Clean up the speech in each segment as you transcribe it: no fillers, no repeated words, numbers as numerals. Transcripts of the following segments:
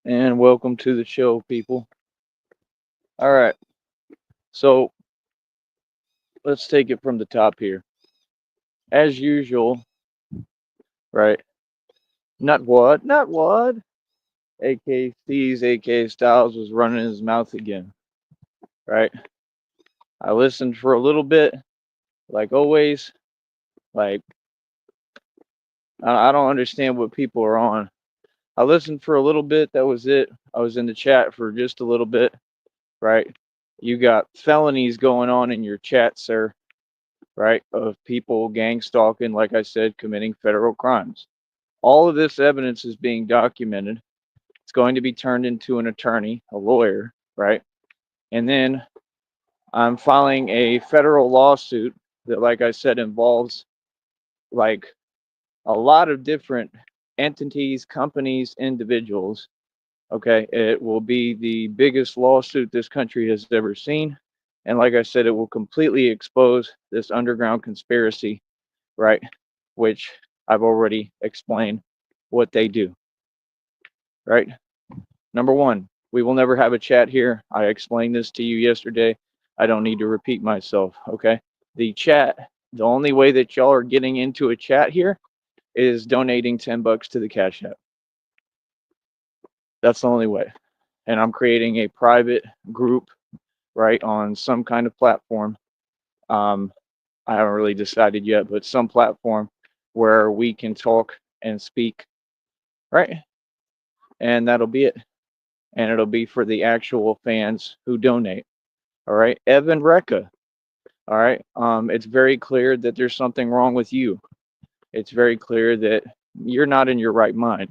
And welcome to the show, people. All right, so let's take it from the top here. As usual, right? Not what? Not what? AK Steez, AK Styles was running his mouth again, right? I listened for a little bit, like always. Like, I don't understand what people are on. I listened for a little bit, that was it. I was in the chat for just a little bit, right? You got felonies going on in your chat, sir, right? Of people gang stalking, like I said, committing federal crimes. All of this evidence is being documented. It's going to be turned into an attorney, a lawyer, right? And then I'm filing a federal lawsuit that, like I said, involves like a lot of different entities, companies, individuals. Okay. It will be the biggest lawsuit this country has ever seen. And like I said, it will completely expose this underground conspiracy, right? Which I've already explained what they do, right? Number one, we will never have a chat here. I explained this to you yesterday. I don't need to repeat myself. Okay. The chat, the only way that y'all are getting into a chat here is donating $10 to the Cash App. That's the only way. And I'm creating a private group, right, on some kind of platform. Um, I haven't really decided yet, but some platform where we can talk and speak, right? And that'll be it. And it'll be for the actual fans who donate. All right. Evan Recca. All right. It's very clear that there's something wrong with you. It's very clear that you're not in your right mind.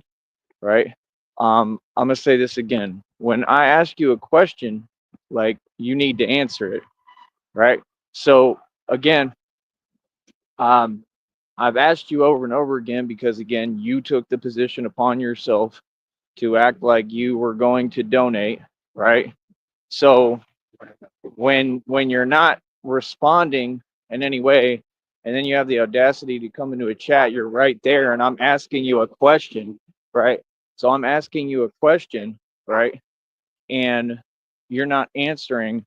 Right. I'm gonna say this again. When I ask you a question, like you need to answer it. Right. So again, um, I've asked you over and over again because again, you took the position upon yourself to act like you were going to donate. Right. So when you're not responding in any way, and then you have the audacity to come into a chat, you're right there, and I'm asking you a question, right? So I'm asking you a question, right? And you're not answering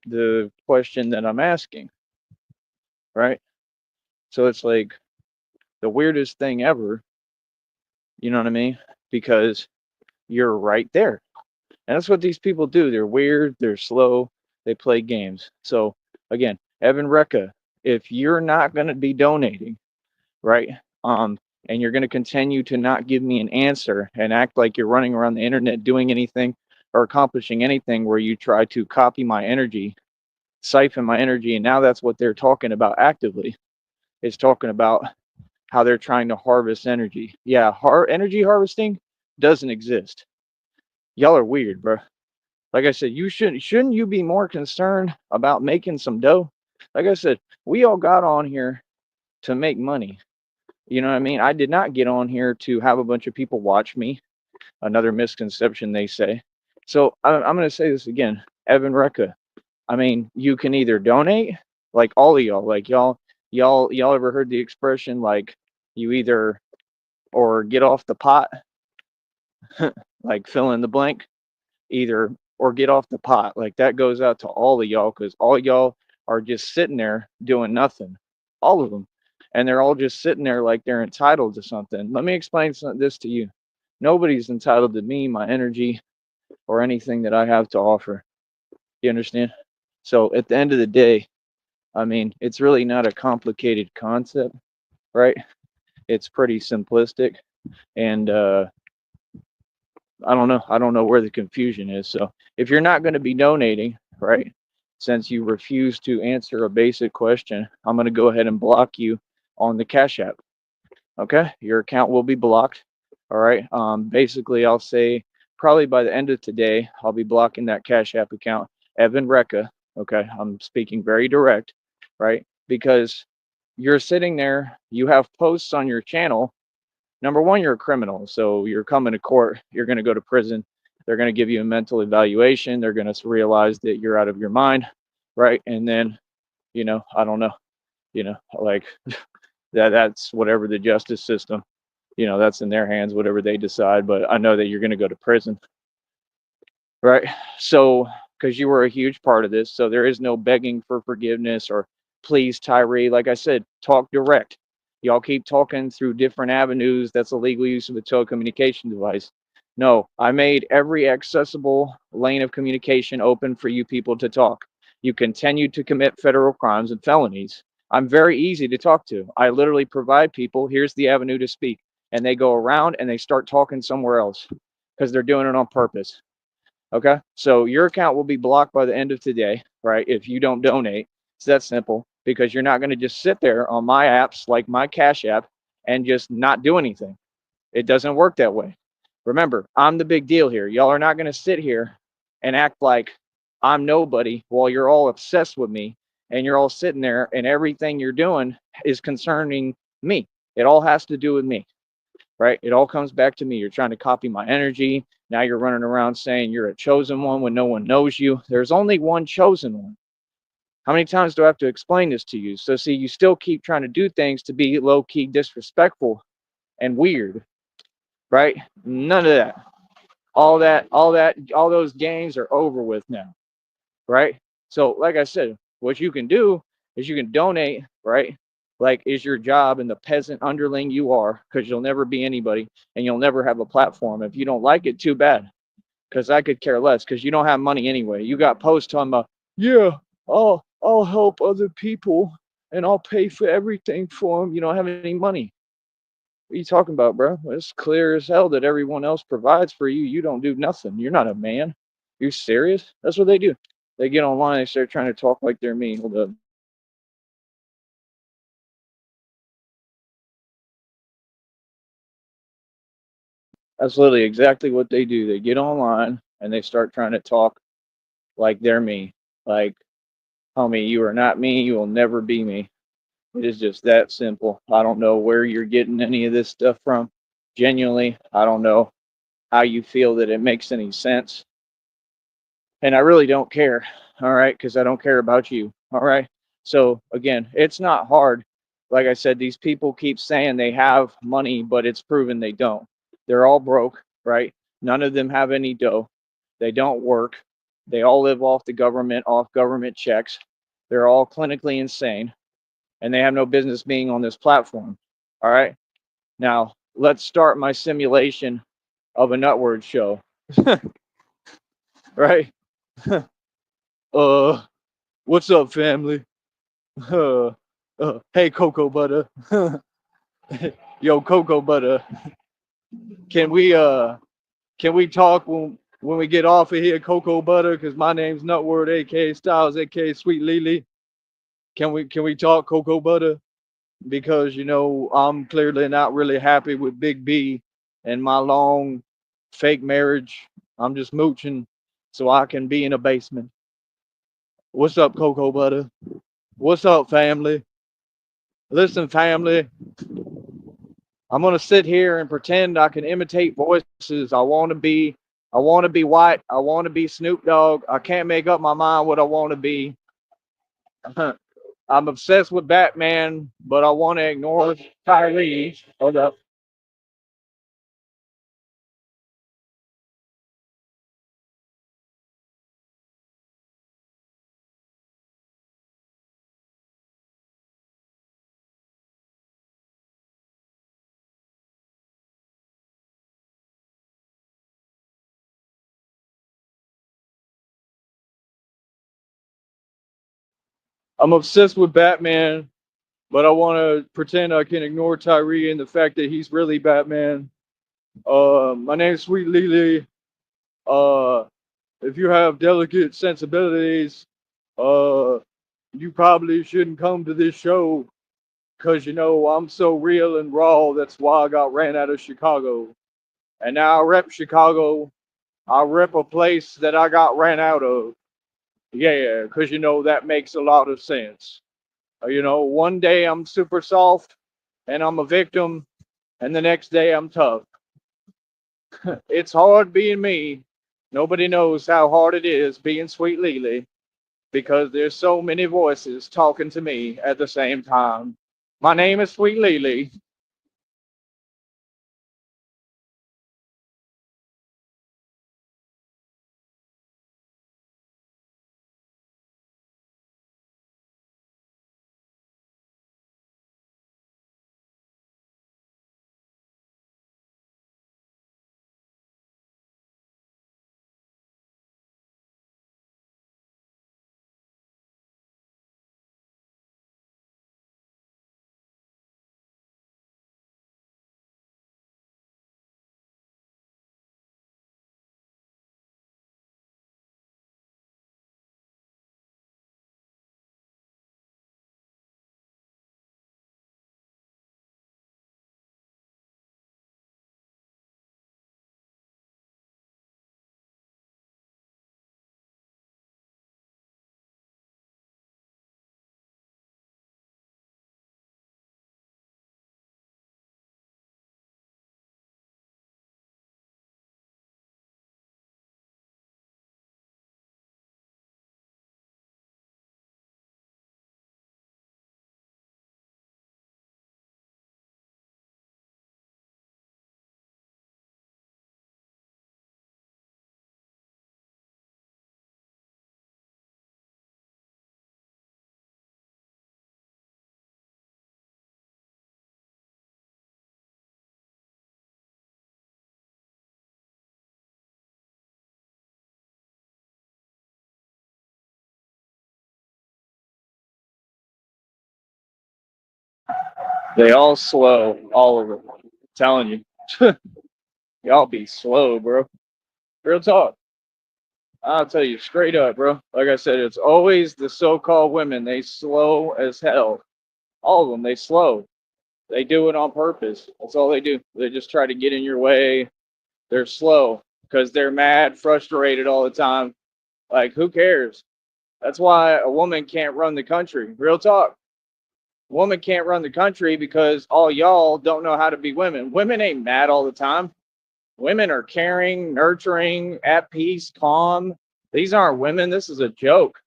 the question that I'm asking, right? So it's like the weirdest thing ever, you know what I mean? Because you're right there. And that's what these people do. They're weird, they're slow, they play games. So again, Evan Recca, if you're not going to be donating, right? Um, and you're going to continue to not give me an answer and act like you're running around the internet doing anything or accomplishing anything where you try to copy my energy, siphon my energy, and now that's what they're talking about actively. It's talking about how they're trying to harvest energy. Yeah, energy harvesting doesn't exist. Y'all are weird, bro. Like I said, shouldn't you be more concerned about making some dough? Like I said, we all got on here to make money. You know what I mean? I did not get on here to have a bunch of people watch me. Another misconception they say. So I'm going to say this again, Evan Recca. I mean, you can either donate, like all of y'all, like y'all ever heard the expression like you either or get off the pot, like fill in the blank, either or get off the pot. Like that goes out to all of y'all because all y'all are just sitting there doing nothing. All of them. And they're all just sitting there like they're entitled to something. Let me explain this to you. Nobody's entitled to me, my energy, or anything that I have to offer. You understand? So at the end of the day, I mean, it's really not a complicated concept, right? It's pretty simplistic. And I don't know. I don't know where the confusion is. So if you're not going to be donating, right, since you refuse to answer a basic question, I'm going to go ahead and block you on the Cash App. Okay, your account will be blocked. All right. Basically, I'll say probably by the end of today, I'll be blocking that Cash App account, Evan Recca. Okay, I'm speaking very direct, right? Because you're sitting there, you have posts on your channel. Number one, you're a criminal, so you're coming to court. You're going to go to prison. They're going to give you a mental evaluation. They're going to realize that you're out of your mind, right? And then, I don't know, like that's whatever the justice system. That's in their hands, whatever they decide. But I know that you're going to go to prison, right? So, because you were a huge part of this, so there is no begging for forgiveness or please, Tyree. Like I said, talk direct. Y'all keep talking through different avenues. That's illegal use of a telecommunication device. No, I made every accessible lane of communication open for you people to talk. You continue to commit federal crimes and felonies. I'm very easy to talk to. I literally provide people, here's the avenue to speak. And they go around and they start talking somewhere else because they're doing it on purpose. Okay. So your account will be blocked by the end of today, right? If you don't donate. It's that simple because you're not going to just sit there on my apps like my Cash App and just not do anything. It doesn't work that way. Remember, I'm the big deal here. Y'all are not going to sit here and act like I'm nobody while you're all obsessed with me and you're all sitting there and everything you're doing is concerning me. It all has to do with me, right? It all comes back to me. You're trying to copy my energy. Now you're running around saying you're a chosen one when no one knows you. There's only one chosen one. How many times do I have to explain this to you? So, see, you still keep trying to do things to be low key disrespectful and weird, right? None of that. All those games are over with now, right? So, like I said, what you can do is you can donate, right? Like is your job and the peasant underling you are, because you'll never be anybody and you'll never have a platform. If you don't like it, too bad, because I could care less because you don't have money anyway. You got posts talking about, yeah, I'll help other people and I'll pay for everything for them. You don't have any money. What are you talking about, bro? It's clear as hell that everyone else provides for you. You don't do nothing. You're not a man. You serious? That's what they do. They get online, they start trying to talk like they're me. Hold up. That's literally exactly what they do. They get online and they start trying to talk like they're me. Like, homie, you are not me. You will never be me. It is just that simple. I don't know where you're getting any of this stuff from. Genuinely, I don't know how you feel that it makes any sense. And I really don't care. All right. Because I don't care about you. All right. So, again, it's not hard. Like I said, these people keep saying they have money, but it's proven they don't. They're all broke, right? None of them have any dough. They don't work. They all live off the government, off government checks. They're all clinically insane and they have no business being on this platform. All right. Now, let's start my simulation of a Nutword show, right? uh, what's up, family? Uh, hey, Cocoa Butter. Yo, Cocoa Butter. Can we uh can we talk when we get off of here, Cocoa Butter? Cause my name's Nutword, aka Styles, aka Sweet Lily. Can we talk, Cocoa Butter? Because I'm clearly not really happy with Big B and my long fake marriage. I'm just mooching so I can be in a basement. What's up, Cocoa Butter? What's up, family? Listen, family, I'm gonna sit here and pretend I can imitate voices. I want to be white. I want to be Snoop Dogg. I can't make up my mind what I want to be. I'm obsessed with Batman, but I want to ignore Tyrese. Hold up. I'm obsessed with Batman, but I want to pretend I can ignore Tyree and the fact that he's really Batman. My name's Sweet Lily. Uh, if you have delicate sensibilities, uh, you probably shouldn't come to this show because I'm so real and raw. That's why I got ran out of Chicago, and now I rep Chicago. I rep a place that I got ran out of. Yeah, because that makes a lot of sense. One day I'm super soft and I'm a victim, and the next day I'm tough. It's hard being me. Nobody knows how hard it is being Sweet Lily because there's so many voices talking to me at the same time. My name is Sweet Lily. They all slow, all of them. I'm telling you. Y'all be slow, bro. Real talk. I'll tell you straight up, bro. Like I said, it's always the so-called women. They slow as hell. All of them, they slow. They do it on purpose. That's all they do. They just try to get in your way. They're slow because they're mad, frustrated all the time. Like, who cares? That's why a woman can't run the country. Real talk. A woman can't run the country because all y'all don't know how to be women. Women ain't mad all the time. Women are caring, nurturing, at peace, calm. These aren't women. This is a joke.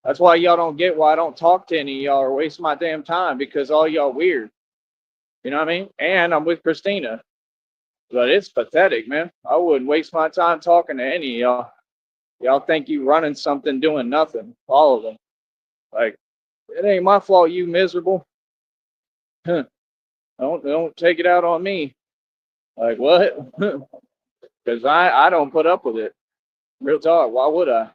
That's why y'all don't get why I don't talk to any of y'all or waste my damn time because all y'all weird. You know what I mean? And I'm with Christina. But it's pathetic, man. I wouldn't waste my time talking to any of y'all. Y'all think you running something doing nothing. All of them. Like, it ain't my fault you miserable. Don't take it out on me. Like what? Because I don't put up with it. Real talk. Why would I?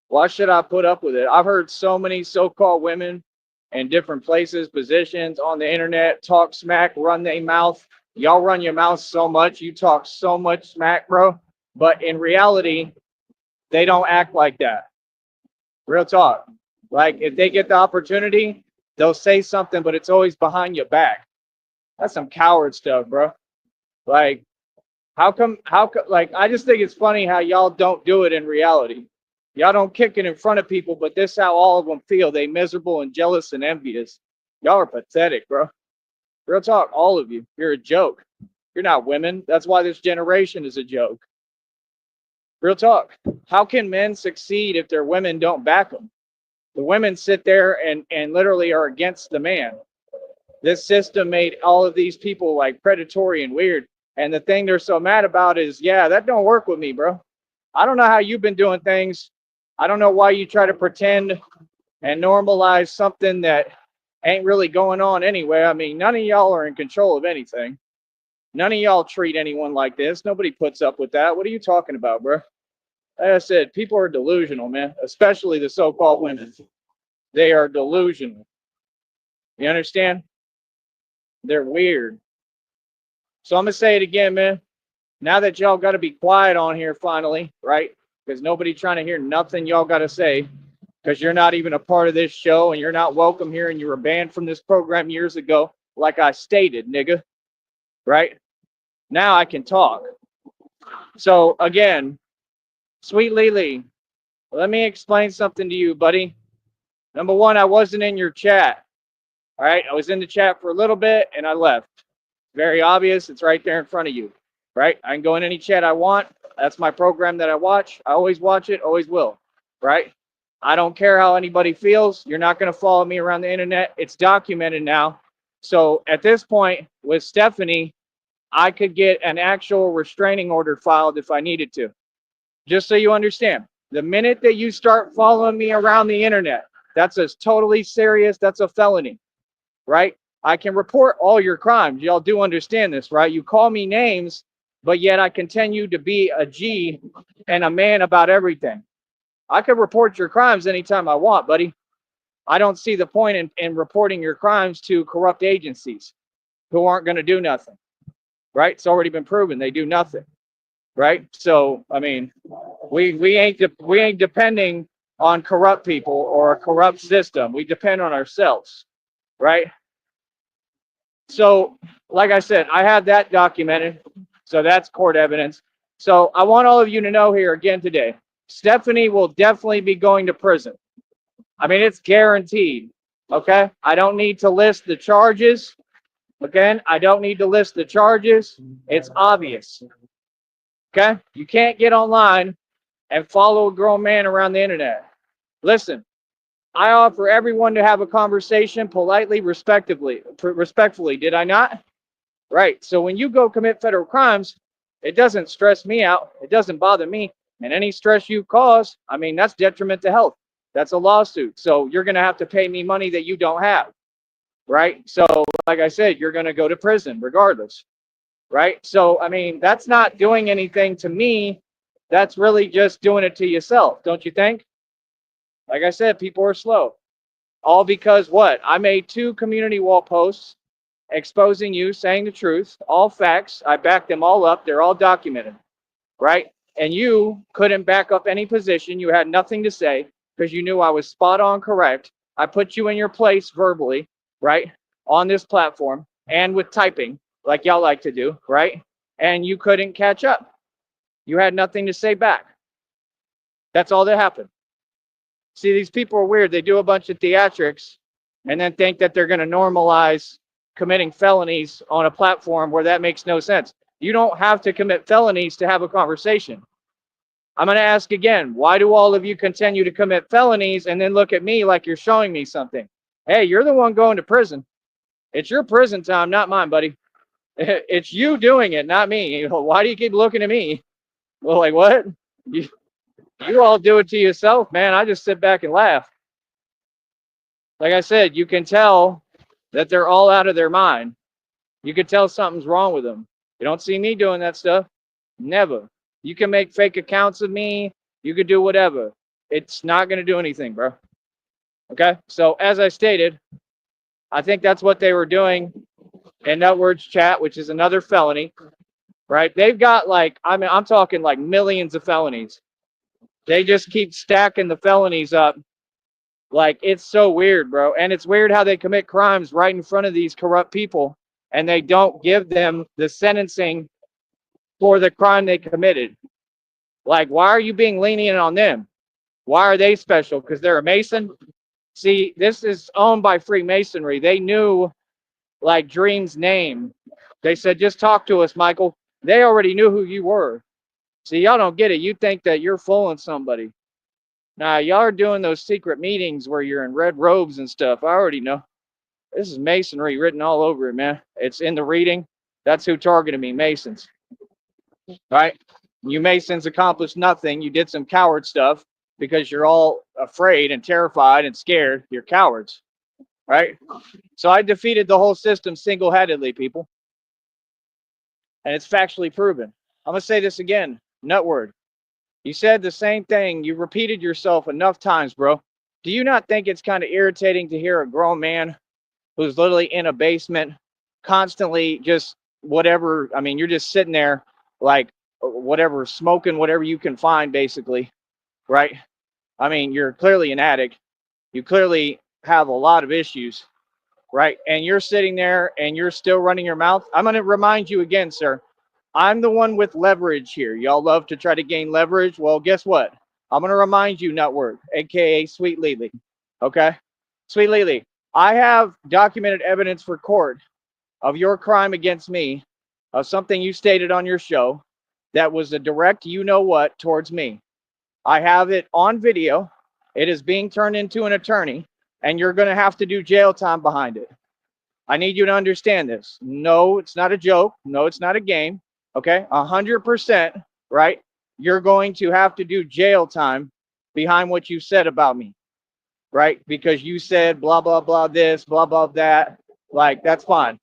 Why should I put up with it? I've heard so many so-called women in different places, positions on the internet talk smack, run their mouth. Y'all run your mouth so much, you talk so much smack, bro. But in reality, they don't act like that. Real talk. Like if they get the opportunity, they'll say something, but it's always behind your back. That's some coward stuff, bro. Like, how come, like, I just think it's funny how y'all don't do it in reality. Y'all don't kick it in front of people, but this how all of them feel. They miserable and jealous and envious. Y'all are pathetic, bro. Real talk, all of you. You're a joke. You're not women. That's why this generation is a joke. Real talk. How can men succeed if their women don't back them? The women sit there and literally are against the man. This system made all of these people like predatory and weird. And the thing they're so mad about is, yeah, that don't work with me, bro. I don't know how you've been doing things. I don't know why you try to pretend and normalize something that ain't really going on anyway. I mean, none of y'all are in control of anything. None of y'all treat anyone like this. Nobody puts up with that. What are you talking about, bro? Like I said, people are delusional, man, especially the so-called women. They are delusional. You understand? They're weird. So I'm going to say it again, man. Now that y'all got to be quiet on here finally, right? Because nobody trying to hear nothing y'all got to say because you're not even a part of this show and you're not welcome here and you were banned from this program years ago, like I stated, nigga, right? Now I can talk. So again, Sweet Lily, let me explain something to you, buddy. Number one, I wasn't in your chat. All right, I was in the chat for a little bit and I left. Very obvious. It's right there in front of you, right? I can go in any chat I want. That's my program that I watch. I always watch it, always will, right? I don't care how anybody feels. You're not going to follow me around the internet. It's documented now. So at this point with Stephanie, I could get an actual restraining order filed if I needed to. Just so you understand, the minute that you start following me around the internet, that's a totally serious, that's a felony, right? I can report all your crimes. Y'all do understand this, right? You call me names, but yet I continue to be a G and a man about everything. I can report your crimes anytime I want, buddy. I don't see the point in reporting your crimes to corrupt agencies who aren't going to do nothing, right? It's already been proven they do nothing, right? So, I mean, we ain't depending on corrupt people or a corrupt system. We depend on ourselves, right? So, like I said, I have that documented. So that's court evidence. So I want all of you to know here again today, Stephanie will definitely be going to prison. I mean, it's guaranteed. Okay. I don't need to list the charges. Again, I don't need to list the charges. It's obvious. Okay. You can't get online and follow a grown man around the internet. Listen, I offer everyone to have a conversation politely, respectfully. Did I not? Right. So when you go commit federal crimes, it doesn't stress me out. It doesn't bother me. And any stress you cause, I mean, that's detriment to health. That's a lawsuit. So you're going to have to pay me money that you don't have. Right. So like I said, you're going to go to prison regardless. Right. So, I mean, that's not doing anything to me. That's really just doing it to yourself. Don't you think? Like I said, people are slow. All because what? I made 2 community wall posts exposing you, saying the truth, all facts. I backed them all up. They're all documented, right? And you couldn't back up any position. You had nothing to say because you knew I was spot on correct. I put you in your place verbally, right? On this platform and with typing, like y'all like to do, right? And you couldn't catch up. You had nothing to say back. That's all that happened. See, these people are weird. They do a bunch of theatrics and then think that they're going to normalize committing felonies on a platform where that makes no sense. You don't have to commit felonies to have a conversation. I'm going to ask again, why do all of you continue to commit felonies and then look at me like you're showing me something? Hey, you're the one going to prison. It's your prison time, not mine, buddy. It's you doing it, not me. Why do you keep looking at me? Well, like, what? You all do it to yourself, man. I just sit back and laugh. Like I said, you can tell that they're all out of their mind. You can tell something's wrong with them. You don't see me doing that stuff. Never. You can make fake accounts of me. You could do whatever. It's not going to do anything, bro. Okay? So as I stated, I think that's what they were doing in Nutwords chat, which is another felony, right? They've got like, I mean, I'm talking like millions of felonies. They just keep stacking the felonies up. Like, it's so weird, bro. And it's weird how they commit crimes right in front of these corrupt people and they don't give them the sentencing for the crime they committed. Like, why are you being lenient on them? Why are they special? Because they're a Mason? See, this is owned by Freemasonry. They knew, like, Dream's name. They said, just talk to us, Michael. They already knew who you were. See, y'all don't get it. You think that you're fooling somebody. Nah, y'all are doing those secret meetings where you're in red robes and stuff. I already know. This is Masonry written all over it, man. It's in the reading. That's who targeted me, Masons. Right? You Masons accomplished nothing. You did some coward stuff because you're all afraid and terrified and scared. You're cowards. Right? So I defeated the whole system single-handedly, people. And it's factually proven. I'm going to say this again. Nutword. You said the same thing. You repeated yourself enough times, bro. Do you not think it's kind of irritating to hear a grown man who's literally in a basement constantly just whatever? I mean, you're just sitting there like whatever, smoking whatever you can find, basically, right? I mean, you're clearly an addict. You clearly have a lot of issues, right? And you're sitting there and you're still running your mouth. I'm going to remind you again, sir. I'm the one with leverage here. Y'all love to try to gain leverage. Well, guess what? I'm going to remind you, Nutword, aka Sweet Lily. Okay? Sweet Lily, I have documented evidence for court of your crime against me, of something you stated on your show that was a direct you know what towards me. I have it on video. It is being turned into an attorney, and you're going to have to do jail time behind it. I need you to understand this. No, it's not a joke. No, it's not a game. Okay, 100%, right? You're going to have to do jail time behind what you said about me, right? Because you said blah, blah, blah, this, blah, blah, that. Like, that's fine.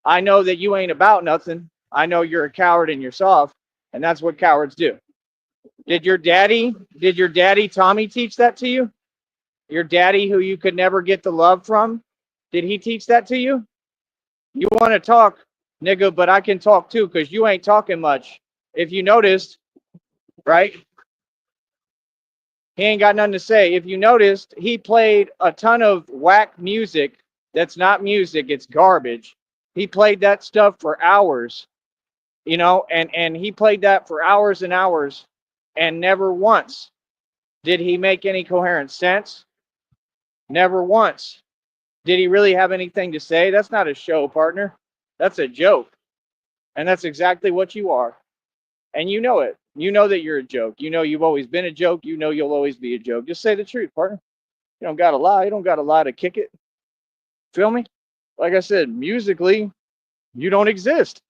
I know that you ain't about nothing. I know you're a coward and you're soft, and that's what cowards do. Did your daddy Tommy teach that to you? Your daddy who you could never get the love from? Did he teach that to you? You want to talk, nigga, but I can talk too, because you ain't talking much. If you noticed, right? He ain't got nothing to say. If you noticed, he played a ton of whack music that's not music, it's garbage. He played that stuff for hours, you know, and he played that for hours and hours, and never once did he make any coherent sense. Never once did he really have anything to say. That's not a show, partner. That's a joke. And that's exactly what you are. And you know it. You know that you're a joke. You know you've always been a joke. You know you'll always be a joke. Just say the truth, partner. You don't got to lie. You don't got to lie to kick it. Feel me? Like I said, musically, you don't exist.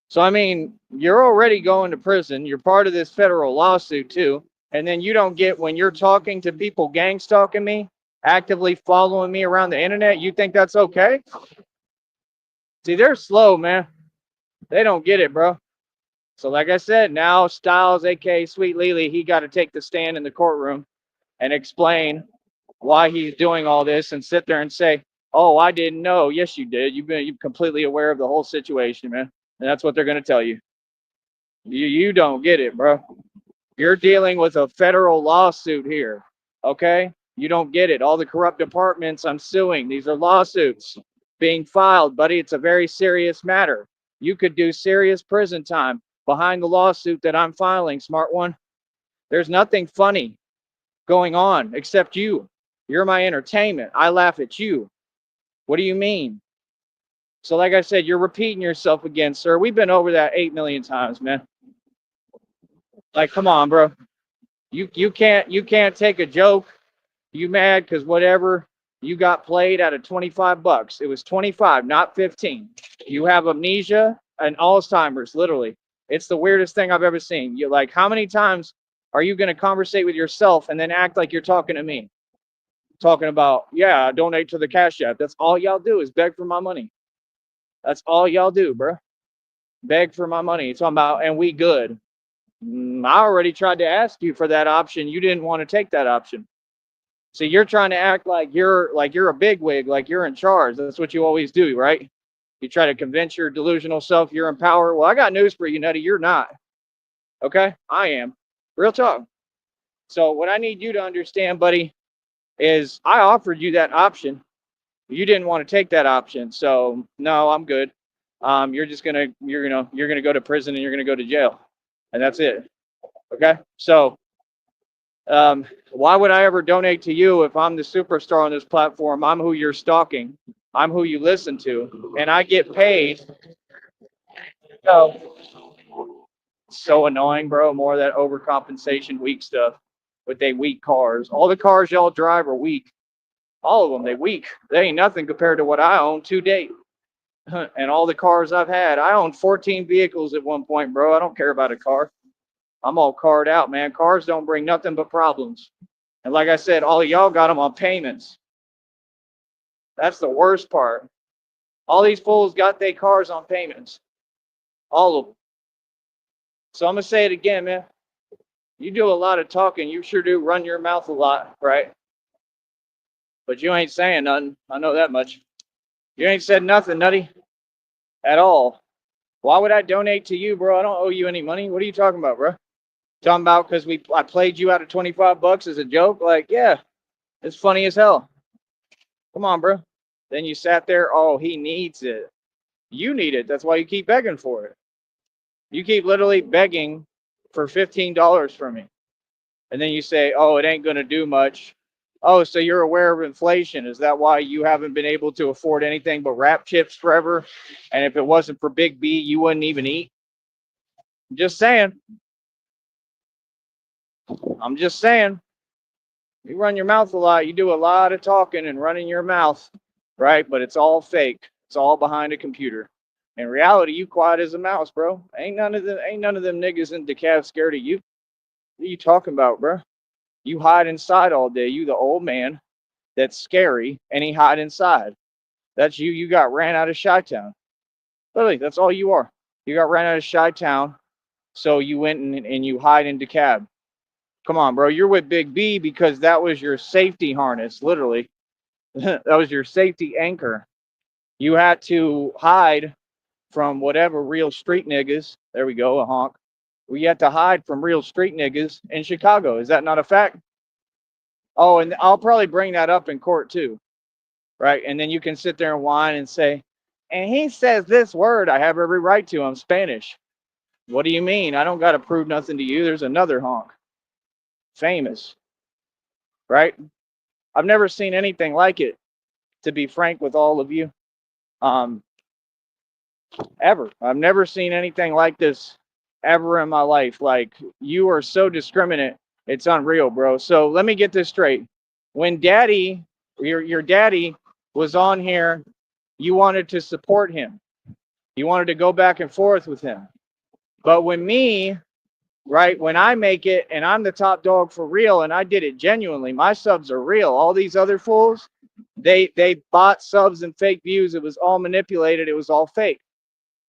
So, I mean, you're already going to prison. You're part of this federal lawsuit, too. And then you don't get, when you're talking to people gang stalking me, actively following me around the internet, you think that's okay? See, they're slow, man. They don't get it, bro. So like I said, now Styles, aka Sweet Lily, he got to take the stand in the courtroom and explain why he's doing all this and sit there and say, Oh, I didn't know. Yes, you did. You're completely aware of the whole situation, man. And that's what they're gonna tell you. You don't get it, bro. You're dealing with a federal lawsuit here. Okay? You don't get it. All the corrupt departments I'm suing, these are lawsuits being filed, buddy. It's a very serious matter. You could do serious prison time behind the lawsuit that I'm filing, smart one. There's nothing funny going on except you. You're my entertainment. I laugh at you. What do you mean? So, like I said, you're repeating yourself again, sir. We've been over that 8 million times, man. Like, come on, bro. You can't take a joke. You mad because whatever you got played out of 25 bucks. It was 25, not 15. You have amnesia and Alzheimer's, literally. It's the weirdest thing I've ever seen. You like, how many times are you going to conversate with yourself and then act like you're talking to me? Talking about, yeah, donate to the Cash App. That's all y'all do is beg for my money. That's all y'all do, bro. Beg for my money. Talking about, and we good. I already tried to ask you for that option. You didn't want to take that option. So you're trying to act like you're a bigwig, like you're in charge. That's what you always do, right? You try to convince your delusional self you're in power. Well, I got news for you, Nutty. You're not. Okay? I am. Real talk. So what I need you to understand, buddy, is I offered you that option. You didn't want to take that option. So no, I'm good. You're gonna go to prison and you're gonna go to jail. And that's it. Okay? So why would I ever donate to you if I'm the superstar on this platform? I'm who you're stalking. I'm who you listen to, and I get paid. So, so annoying, bro. More of that overcompensation, weak stuff with they weak cars. All the cars y'all drive are weak. All of them, they weak. They ain't nothing compared to what I own to date. And all the cars I've had, I owned 14 vehicles at one point, bro. I don't care about a car. I'm all carred out, man. Cars don't bring nothing but problems. And like I said, all of y'all got them on payments. That's the worst part. All these fools got their cars on payments. All of them. So I'm going to say it again, man. You do a lot of talking. You sure do run your mouth a lot, right? But you ain't saying nothing. I know that much. You ain't said nothing, Nutty, at all. Why would I donate to you, bro? I don't owe you any money. What are you talking about, bro? Talking about because I played you out of 25 bucks as a joke? Like, yeah, it's funny as hell. Come on, bro. Then you sat there. Oh, he needs it. You need it. That's why you keep begging for it. You keep literally begging for $15 from me. And then you say, oh, it ain't going to do much. Oh, so you're aware of inflation. Is that why you haven't been able to afford anything but wrap chips forever? And if it wasn't for Big B, you wouldn't even eat? I'm just saying. I'm just saying. You run your mouth a lot. You do a lot of talking and running your mouth, right? But it's all fake. It's all behind a computer. In reality, you quiet as a mouse, bro. Ain't none of them niggas in DeKalb scared of you. What are you talking about, bro? You hide inside all day. You the old man that's scary and he hide inside. That's you. You got ran out of Chi-Town. Literally, that's all you are. You got ran out of Chi-Town, so you went and you hide in DeKalb. Come on, bro. You're with Big B because that was your safety harness, literally. That was your safety anchor. You had to hide from whatever real street niggas. There we go, a honk. We had to hide from real street niggas in Chicago. Is that not a fact? Oh, and I'll probably bring that up in court too, right? And then you can sit there and whine and say, and he says this word. I have every right to. I'm Spanish. What do you mean? I don't got to prove nothing to you. There's another honk. Famous, right? I've never seen anything like it, to be frank with all of you. Um, Ever. I've never seen anything like this ever in my life. Like, you are so discriminate. It's unreal, bro. So let me get this straight. When daddy, your daddy was on here, you wanted to support him. You wanted to go back and forth with him. But when me, right, when I make it and I'm the top dog for real and I did it genuinely, my subs are real. All these other fools, they bought subs and fake views. It was all manipulated. It was all fake.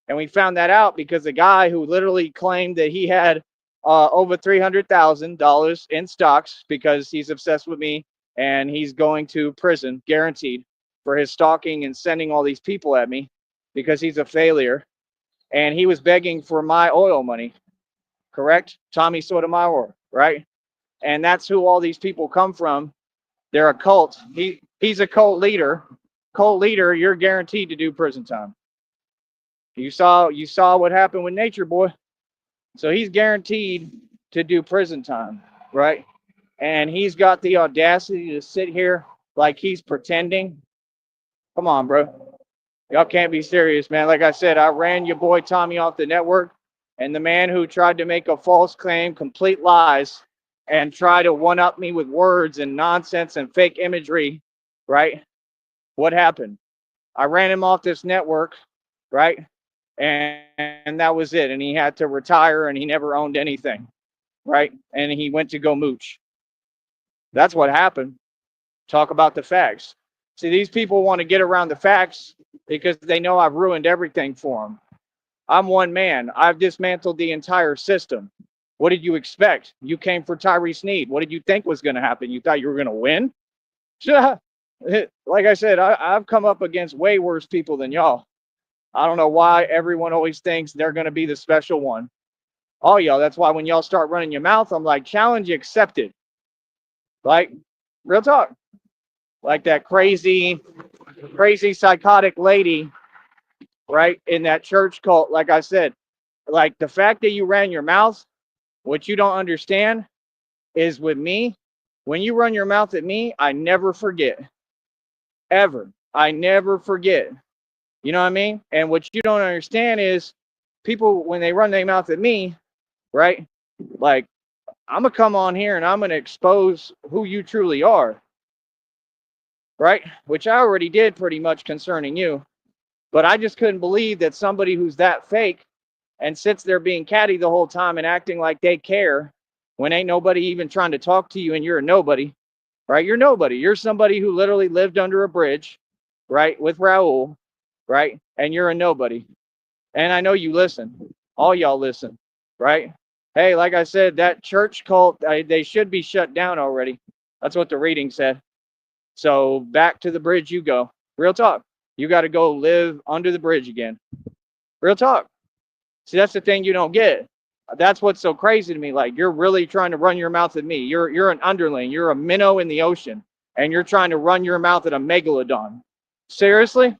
And we found that out because a guy who literally claimed that he had over $300,000 in stocks because he's obsessed with me and he's going to prison, guaranteed. for his stalking and sending all these people at me because he's a failure. And he was begging for my oil money, correct? Tommy Sotomayor, right? And that's who all these people come from. They're a cult. He's a cult leader. Cult leader, you're guaranteed to do prison time. You saw what happened with Nature Boy. So he's guaranteed to do prison time, right? And he's got the audacity to sit here like he's pretending. Come on, bro. Y'all can't be serious, man. Like I said, I ran your boy Tommy off the network, and the man who tried to make a false claim, complete lies, and try to one-up me with words and nonsense and fake imagery, right? What happened? I ran him off this network, right? And that was it. And he had to retire, and he never owned anything, right? And he went to go mooch. That's what happened. Talk about the facts. See, these people want to get around the facts because they know I've ruined everything for them. I'm one man. I've dismantled the entire system. What did you expect? You came for Tyree Sneed. What did you think was going to happen? You thought you were going to win? Like I said, I've come up against way worse people than y'all. I don't know why everyone always thinks they're going to be the special one. Oh, y'all, that's why when y'all start running your mouth, I'm like, challenge accepted. Like, real talk. Like that crazy psychotic lady, right, in that church cult. Like I said, like the fact that you ran your mouth, what you don't understand is with me, when you run your mouth at me, I never forget. Ever. I never forget. You know what I mean? And what you don't understand is people, when they run their mouth at me, right? Like, I'm going to come on here and I'm going to expose who you truly are, right? Which I already did pretty much concerning you. But I just couldn't believe that somebody who's that fake and sits there being catty the whole time and acting like they care when ain't nobody even trying to talk to you and you're a nobody, right? You're nobody. You're somebody who literally lived under a bridge, right, with Raul, right? And you're a nobody. And I know you listen. All y'all listen, right? Hey, like I said, that church cult, they should be shut down already. That's what the reading said. So back to the bridge you go. Real talk. You got to go live under the bridge again. Real talk. See, that's the thing you don't get. That's what's so crazy to me. Like, you're really trying to run your mouth at me. You're an underling. You're a minnow in the ocean. And you're trying to run your mouth at a megalodon. Seriously?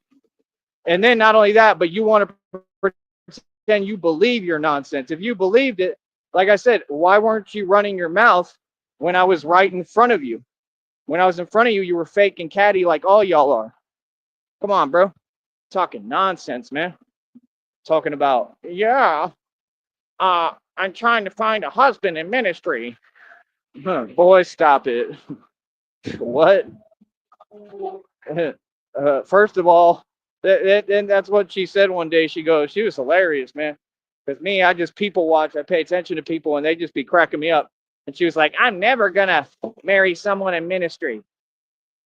And then not only that, but you want to pretend you believe your nonsense. If you believed it, like I said, why weren't you running your mouth when I was right in front of you? When I was in front of you, you were fake and catty like all y'all are. Come on, bro. Talking nonsense, man. Talking about, yeah, I'm trying to find a husband in ministry. Boy, stop it. What? First of all, that's what she said one day. She goes, she was hilarious, man. Because me, I just people watch. I pay attention to people, and they just be cracking me up. And she was like, I'm never going to marry someone in ministry.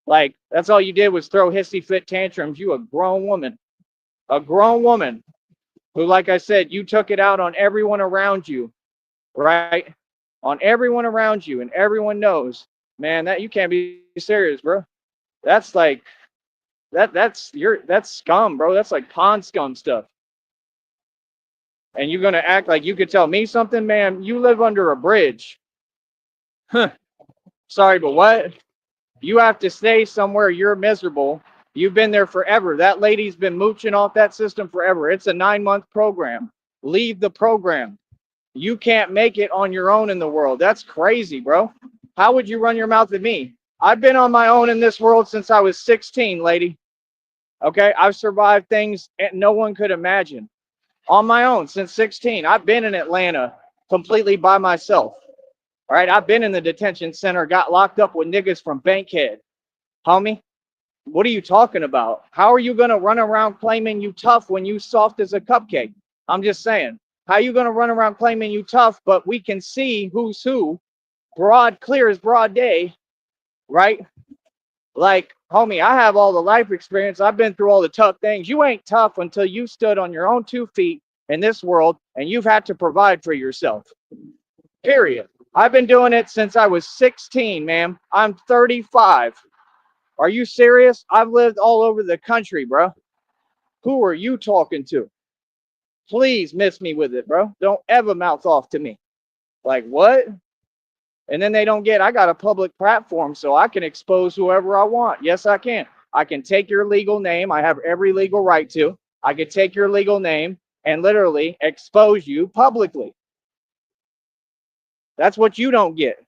Like, that's all you did was throw hissy fit tantrums. You a grown woman. A grown woman who, like I said, you took it out on everyone around you, right? On everyone around you, and everyone knows, man, that you can't be serious, bro. That's like, that's scum, bro. That's like pond scum stuff. And you're gonna act like you could tell me something, man? You live under a bridge. Huh. Sorry, but what? You have to stay somewhere you're miserable. You've been there forever. That lady's been mooching off that system forever. It's a 9-month program. Leave the program. You can't make it on your own in the world. That's crazy, bro. How would you run your mouth at me? I've been on my own in this world since I was 16, lady. Okay, I've survived things no one could imagine. On my own since 16. I've been in Atlanta completely by myself. All right, I've been in the detention center, got locked up with niggas from Bankhead. Homie, what are you talking about? How are you going to run around claiming you tough when you soft as a cupcake? I'm just saying. How are you going to run around claiming you tough, but we can see who's who, broad, clear as broad day, right? Like, homie, I have all the life experience. I've been through all the tough things. You ain't tough until you stood on your own 2 feet in this world and you've had to provide for yourself. Period. I've been doing it since I was 16, man. I'm 35. Are you serious? I've lived all over the country, bro. Who are you talking to? Please miss me with it, bro. Don't ever mouth off to me. Like, what? And then they don't get, I got a public platform, so I can expose whoever I want. Yes, I can. I can take your legal name. I have every legal right to. I could take your legal name and literally expose you publicly. That's what you don't get.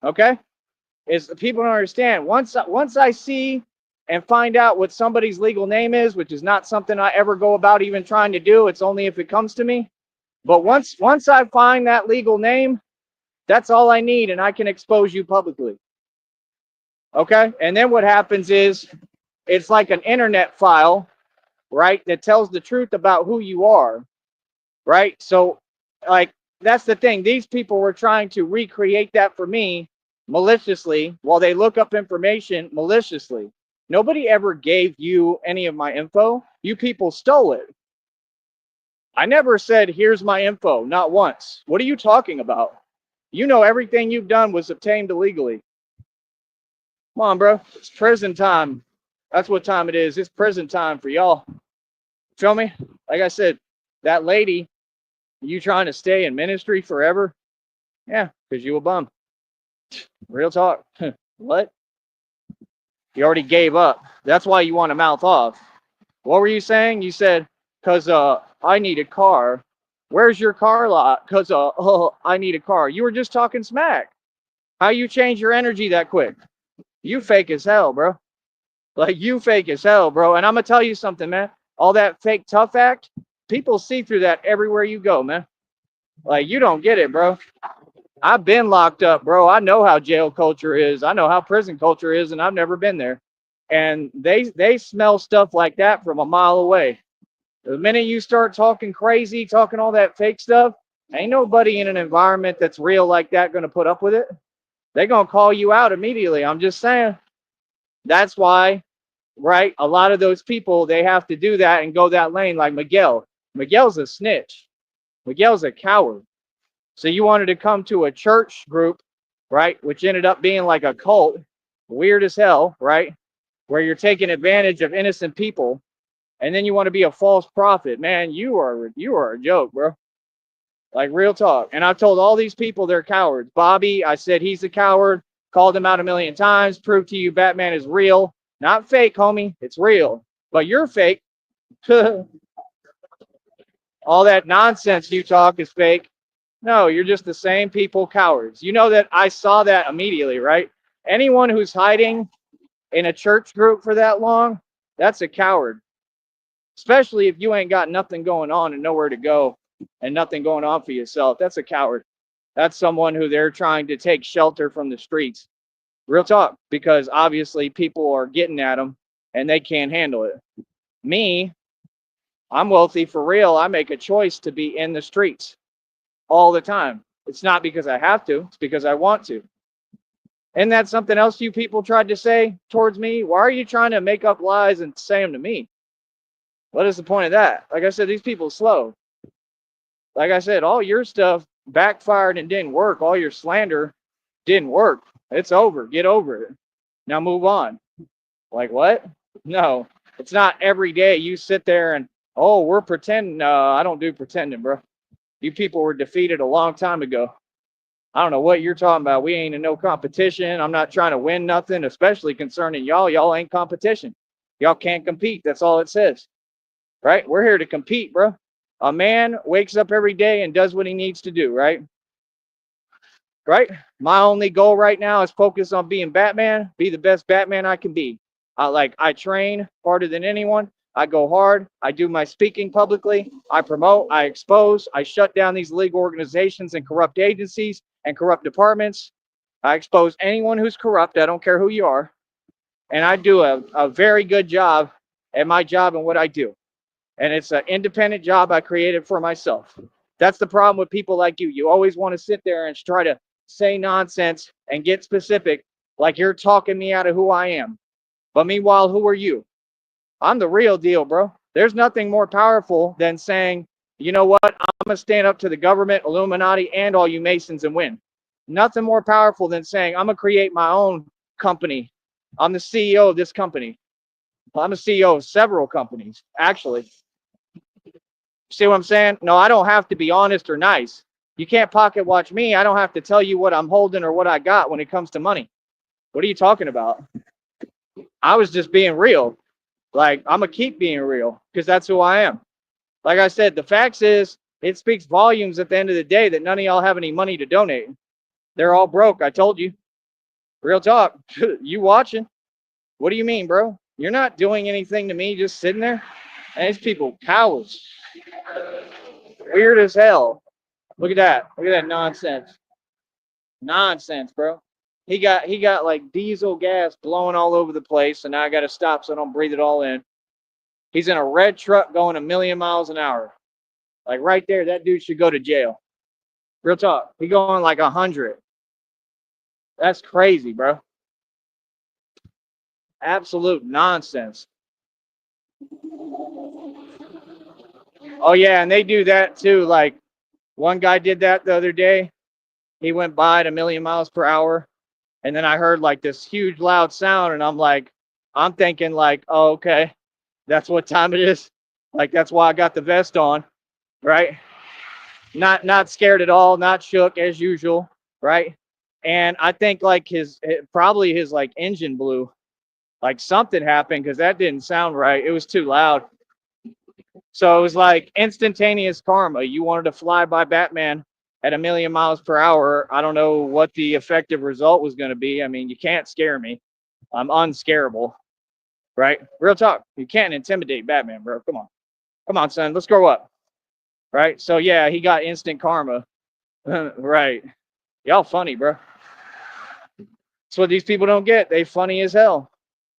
Okay? Is people don't understand. Once I see and find out what somebody's legal name is, which is not something I ever go about even trying to do. It's only if it comes to me. But once I find that legal name, that's all I need, and I can expose you publicly. Okay? And then what happens is it's like an internet file, right, that tells the truth about who you are, right? So, like, that's the thing. These people were trying to recreate that for me maliciously while they look up information maliciously. Nobody ever gave you any of my info. You people stole it. I never said, here's my info, not once. What are you talking about? You know everything you've done was obtained illegally. Come on, bro. It's prison time. That's what time it is. It's prison time for y'all. Feel me? Like I said, that lady, you trying to stay in ministry forever? Yeah, because you a bum. Real talk. What? You already gave up. That's why you want to mouth off. What were you saying? You said, because I need a car. Where's your car lot? Because I need a car. You were just talking smack. How you change your energy that quick? You fake as hell, bro. Like, you fake as hell, bro. And I'm going to tell you something, man. All that fake tough act, people see through that everywhere you go, man. Like, you don't get it, bro. I've been locked up, bro. I know how jail culture is. I know how prison culture is, and I've never been there. And they smell stuff like that from a mile away. The minute you start talking crazy, talking all that fake stuff, ain't nobody in an environment that's real like that going to put up with it. They're going to call you out immediately. I'm just saying. That's why, right? A lot of those people, they have to do that and go that lane like Miguel. Miguel's a snitch. Miguel's a coward. So you wanted to come to a church group, right? Which ended up being like a cult, weird as hell, right? Where you're taking advantage of innocent people, and then you want to be a false prophet. Man, you are a joke, bro. Like, real talk. And I've told all these people they're cowards. Bobby, I said he's a coward, called him out a million times, proved to you Batman is real. Not fake, homie. It's real. But you're fake. All that nonsense you talk is fake. No, you're just the same people, cowards. You know that I saw that immediately, right? Anyone who's hiding in a church group for that long, that's a coward. Especially if you ain't got nothing going on and nowhere to go and nothing going on for yourself. That's a coward. That's someone who they're trying to take shelter from the streets. Real talk, because obviously people are getting at them and they can't handle it. Me, I'm wealthy for real. I make a choice to be in the streets all the time. It's not because I have to, it's because I want to. And that's something else you people tried to say towards me. Why are you trying to make up lies and say them to me? What is the point of that? Like I said, these people are slow. Like I said, all your stuff backfired and didn't work. All your slander didn't work. It's over. Get over it. Now move on. Like, what? No, it's not every day you sit there and, oh, we're pretending. No, I don't do pretending, bro. You people were defeated a long time ago. I don't know what you're talking about. We ain't in no competition. I'm not trying to win nothing, especially concerning y'all. Y'all ain't competition. Y'all can't compete. That's all it says. Right? We're here to compete, bro. A man wakes up every day and does what he needs to do, right? Right? My only goal right now is focus on being Batman, be the best Batman I can be. I train harder than anyone. I go hard. I do my speaking publicly. I promote. I expose. I shut down these legal organizations and corrupt agencies and corrupt departments. I expose anyone who's corrupt. I don't care who you are. And I do a very good job at my job and what I do. And it's an independent job I created for myself. That's the problem with people like you. You always want to sit there and try to say nonsense and get specific, like you're talking me out of who I am. But meanwhile, who are you? I'm the real deal, bro. There's nothing more powerful than saying, you know what? I'm going to stand up to the government, Illuminati, and all you Masons and win. Nothing more powerful than saying, I'm going to create my own company I'm the CEO of this company. I'm the CEO of several companies, actually. See what I'm saying? No, I don't have to be honest or nice. You can't pocket watch me. I don't have to tell you what I'm holding or what I got when it comes to money. What are you talking about? I was just being real. Like, I'm going to keep being real because that's who I am. Like I said, the facts is it speaks volumes at the end of the day that none of y'all have any money to donate. They're all broke. I told you. Real talk. You watching? What do you mean, bro? You're not doing anything to me, just sitting there. And these people cowards. Weird as hell. Look at that. Look at that nonsense. Nonsense, bro. He got like diesel gas blowing all over the place, and now I got to stop so I don't breathe it all in. He's in a red truck going 1,000,000 miles an hour. Like right there, that dude should go to jail. Real talk. He going like 100. That's crazy, bro. Absolute nonsense. Oh yeah, and they do that too. Like one guy did that the other day. He went by at 1,000,000 miles per hour, and then I heard like this huge loud sound, and I'm thinking like, oh okay, that's what time it is. Like that's why I got the vest on, right? Not scared at all, not shook as usual, right? And I think like probably his like engine blew, like something happened because that didn't sound right. It was too loud. So it was like instantaneous karma. You wanted to fly by Batman at 1,000,000 miles per hour. I don't know what the effective result was going to be. I mean, you can't scare me. I'm unscarable, right? Real talk. You can't intimidate Batman, bro. Come on. Come on, son. Let's grow up. Right? So yeah, he got instant karma. Right. Y'all funny, bro. That's what these people don't get. They funny as hell.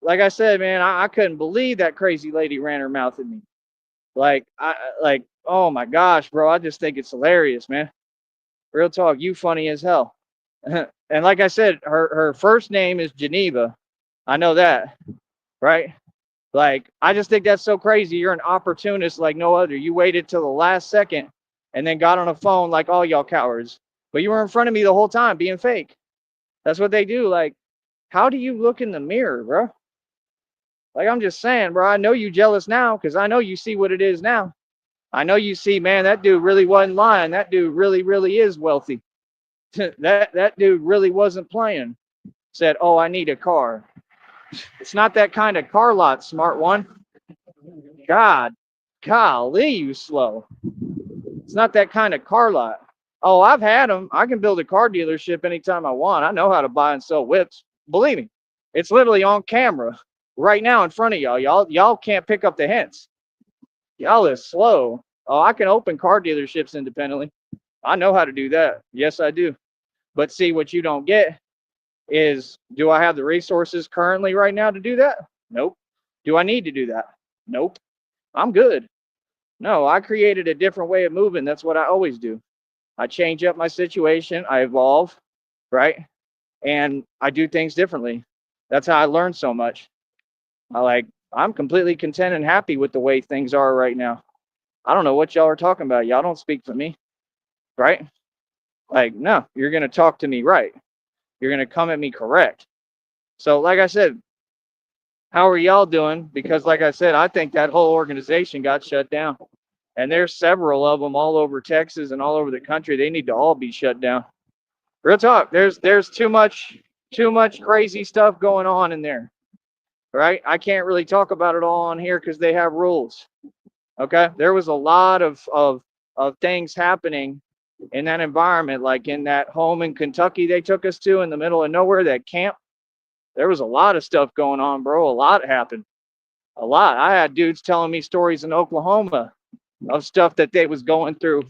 Like I said, man, I couldn't believe that crazy lady ran her mouth at me. Like, oh my gosh, bro. I just think it's hilarious, man. Real talk, you funny as hell. And like I said, her first name is Geneva. I know that, right? Like, I just think that's so crazy. You're an opportunist like no other. You waited till the last second and then got on a phone like all y'all cowards. But you were in front of me the whole time being fake. That's what they do. Like, how do you look in the mirror, bro? Like, I'm just saying, bro, I know you jealous now because I know you see what it is now. I know you see, man, that dude really wasn't lying. That dude really, really is wealthy. that dude really wasn't playing. Said, oh, I need a car. It's not that kind of car lot, smart one. God, golly, you slow. It's not that kind of car lot. Oh, I've had them. I can build a car dealership anytime I want. I know how to buy and sell whips. Believe me, it's literally on camera right now in front of y'all. Y'all can't pick up the hints. Y'all is slow. Oh, I can open car dealerships independently. I know how to do that. Yes, I do. But see, what you don't get is, do I have the resources currently right now to do that? Nope. Do I need to do that? Nope. I'm good. No, I created a different way of moving. That's what I always do. I change up my situation. I evolve, right? And I do things differently. That's how I learned so much. I'm completely content and happy with the way things are right now. I don't know what y'all are talking about. Y'all don't speak for me, right? Like, no, you're going to talk to me right. You're going to come at me correct. So, like I said, how are y'all doing? Because, like I said, I think that whole organization got shut down. And there's several of them all over Texas and all over the country. They need to all be shut down. Real talk. There's too much crazy stuff going on in there. Right? I can't really talk about it all on here because they have rules. Okay? There was a lot of things happening in that environment, like in that home in Kentucky they took us to in the middle of nowhere, that camp. There was a lot of stuff going on, bro. A lot happened. A lot. I had dudes telling me stories in Oklahoma of stuff that they was going through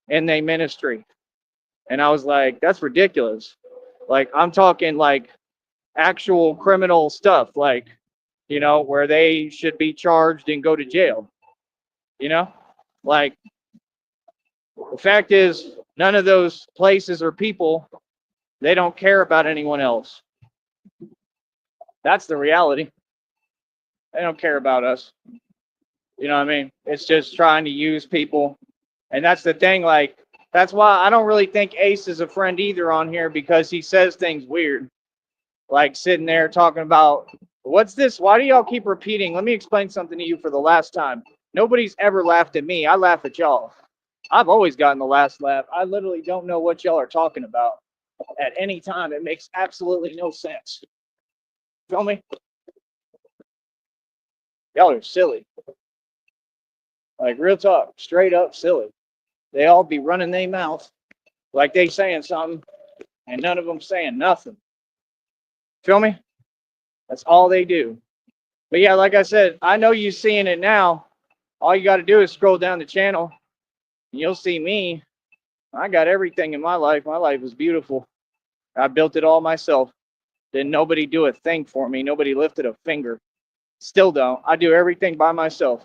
in their ministry. And I was like, that's ridiculous. Like, I'm talking like actual criminal stuff, like, where they should be charged and go to jail. Like, the fact is, none of those places or people, they don't care about anyone else. That's the reality. They don't care about us. You know what I mean? It's just trying to use people. And that's the thing. Like, that's why I don't really think Ace is a friend either on here, because he says things weird. like sitting there talking about, what's this? Why do y'all keep repeating? Let me explain something to you for the last time. Nobody's ever laughed at me. I laugh at y'all. I've always gotten the last laugh. I literally don't know what y'all are talking about at any time. It makes absolutely no sense. Feel me? Y'all are silly. Like real talk, straight up silly. They all be running their mouth like they saying something, and none of them saying nothing. Feel me? That's all they do. But yeah, like I said, I know you seeing it now. All you got to do is scroll down the channel, and you'll see me. I got everything in my life. My life is beautiful. I built it all myself. Didn't nobody do a thing for me. Nobody lifted a finger. Still don't. I do everything by myself.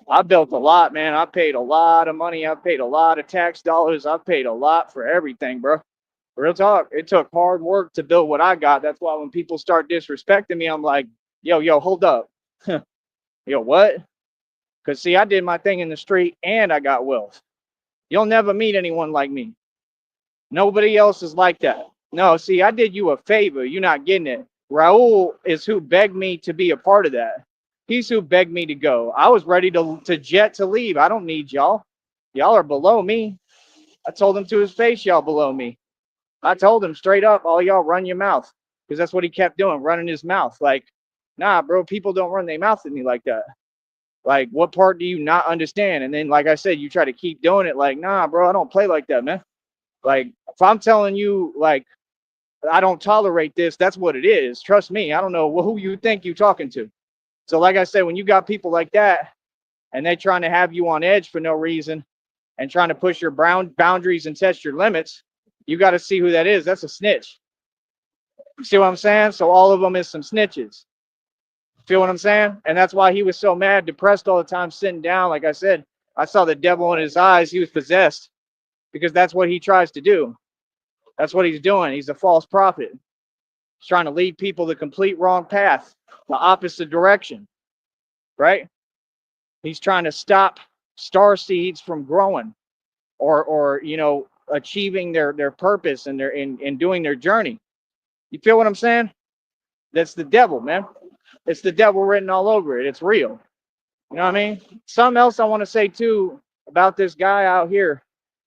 I built a lot, man. I paid a lot of money. I paid a lot of tax dollars. I paid a lot for everything, bro. Real talk. It took hard work to build what I got. That's why when people start disrespecting me, I'm like, yo, hold up. Yo, what? Because, see, I did my thing in the street and I got wealth. You'll never meet anyone like me. Nobody else is like that. No, see, I did you a favor. You're not getting it. Raul is who begged me to be a part of that. He's who begged me to go. I was ready to jet to leave. I don't need y'all. Y'all are below me. I told him to his face, y'all below me. I told him straight up, all y'all run your mouth. Because that's what he kept doing, running his mouth. Like, nah, bro, people don't run their mouth at me like that. Like, what part do you not understand? And then, like I said, you try to keep doing it. Like, nah, bro, I don't play like that, man. Like, if I'm telling you, like, I don't tolerate this, that's what it is. Trust me, I don't know who you think you're talking to. So, like I said, when you got people like that, and they're trying to have you on edge for no reason, and trying to push your boundaries and test your limits, you got to see who that is. That's a snitch. You see what I'm saying? So all of them is some snitches. Feel what I'm saying? And that's why he was so mad, depressed all the time, sitting down. Like I said, I saw the devil in his eyes. He was possessed because that's what he tries to do. That's what he's doing. He's a false prophet. He's trying to lead people the complete wrong path, the opposite direction, right? He's trying to stop star seeds from growing or achieving their purpose and their in doing their journey. You feel what I'm saying? That's the devil, man. It's the devil written all over it. It's real. You know what I mean? Something else I want to say too about this guy out here.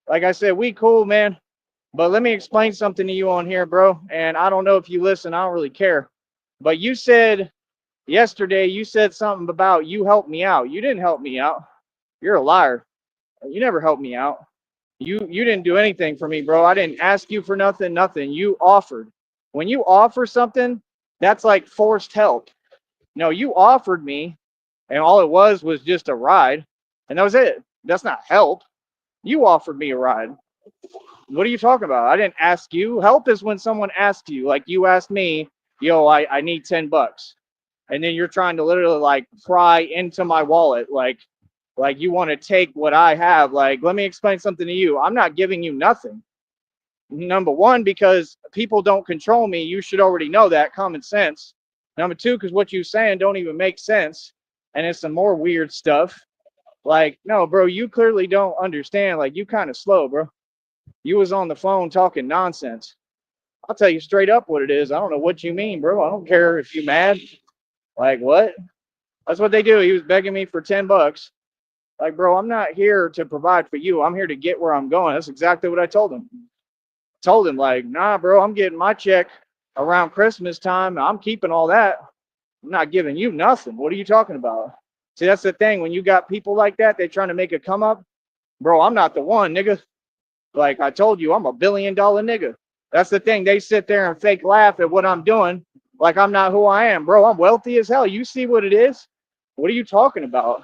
Like I said, we cool, man. But let me explain something to you on here, bro. And I don't know if you listen. I don't really care. But you said yesterday, you said something about you helped me out. You didn't help me out. You're a liar. You never helped me out. You didn't do anything for me, bro. I didn't ask you for nothing. You offered. When you offer something, that's like forced help. No, you offered me, and all it was just a ride, and that was it. That's not help. You offered me a ride. What are you talking about? I didn't ask you. Help is when someone asks you, like you asked me, yo, I need $10. And then you're trying to literally like pry into my wallet, like you want to take what I have. Like, let me explain something to you. I'm not giving you nothing. Number one, because people don't control me. You should already know that, common sense. Number two, because what you're saying don't even make sense. And it's some more weird stuff. Like, no, bro, you clearly don't understand. Like, you kind of slow, bro. You was on the phone talking nonsense. I'll tell you straight up what it is. I don't know what you mean, bro. I don't care if you mad. Like, what? That's what they do. He was begging me for $10. Like, bro, I'm not here to provide for you. I'm here to get where I'm going. That's exactly what I told him. Told him, like, nah, bro, I'm getting my check around Christmas time. I'm keeping all that. I'm not giving you nothing. What are you talking about? See, that's the thing. When you got people like that, they're trying to make a come up. Bro, I'm not the one, nigga. Like I told you, I'm $1 billion nigga. That's the thing. They sit there and fake laugh at what I'm doing like I'm not who I am. Bro, I'm wealthy as hell. You see what it is? What are you talking about?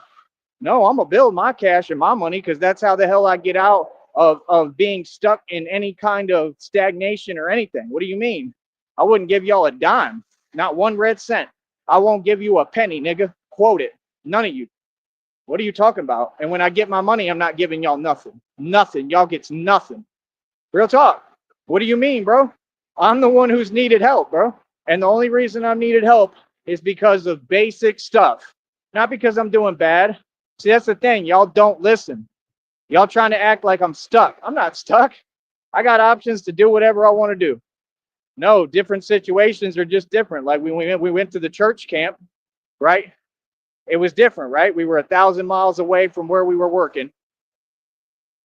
No, I'm going to build my cash and my money because that's how the hell I get out of being stuck in any kind of stagnation or anything. What do you mean? I wouldn't give y'all a dime. Not one red cent. I won't give you a penny, nigga. Quote it. None of you. What are you talking about? And when I get my money, I'm not giving y'all nothing. Nothing. Y'all gets nothing. Real talk. What do you mean, bro? I'm the one who's needed help, bro. And the only reason I'm needed help is because of basic stuff. Not because I'm doing bad. See, that's the thing. Y'all don't listen. Y'all trying to act like I'm stuck. I'm not stuck. I got options to do whatever I want to do. No, different situations are just different. Like we went to the church camp, right? It was different, right? We were 1,000 miles away from where we were working,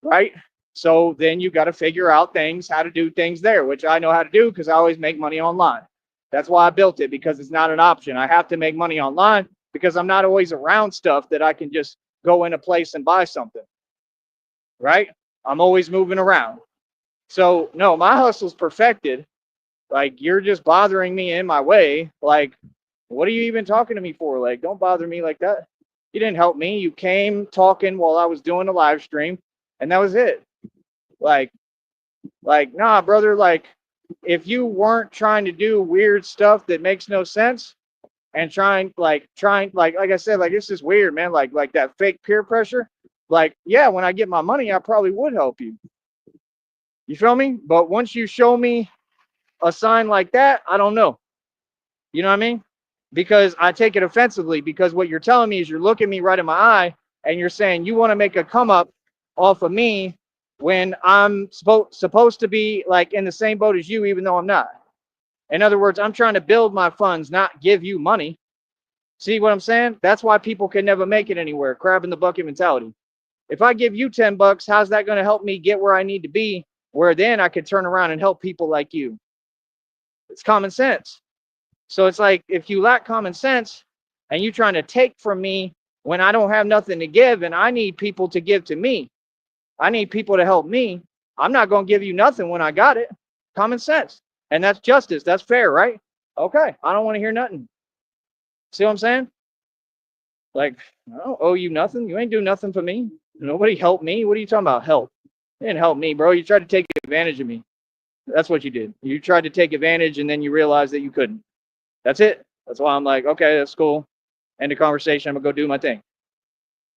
right? So then you got to figure out things, how to do things there, which I know how to do because I always make money online. That's why I built it, because it's not an option. I have to make money online because I'm not always around stuff that I can just go in a place and buy something, right? I'm always moving around. So no, my hustle's perfected. Like, you're just bothering me in my way. Like, what are you even talking to me for? Like, don't bother me like that. You didn't help me. You came talking while I was doing a live stream, and that was it. Like, nah, brother. Like, if you weren't trying to do weird stuff that makes no sense and like I said, like, this is weird, man. Like that fake peer pressure. Like, yeah, when I get my money, I probably would help you. You feel me? But once you show me a sign like that, I don't know. You know what I mean? Because I take it offensively, because what you're telling me is you're looking me right in my eye and you're saying you want to make a come up off of me when I'm supposed to be like in the same boat as you, even though I'm not. In other words, I'm trying to build my funds, not give you money. See what I'm saying? That's why people can never make it anywhere. Crab in the bucket mentality. If I give you $10, how's that going to help me get where I need to be? Where then I could turn around and help people like you. It's common sense. So it's like, if you lack common sense and you trying to take from me when I don't have nothing to give, and I need people to give to me, I need people to help me, I'm not going to give you nothing when I got it. Common sense. And that's justice. That's fair, right? Okay. I don't want to hear nothing. See what I'm saying? Like, I don't owe you nothing. You ain't do nothing for me. Nobody helped me. What are you talking about? Help. You didn't help me, bro. You tried to take advantage of me. That's what you did. You tried to take advantage, and then you realized that you couldn't. That's it. That's why I'm like, okay, that's cool. End the conversation. I'm gonna go do my thing.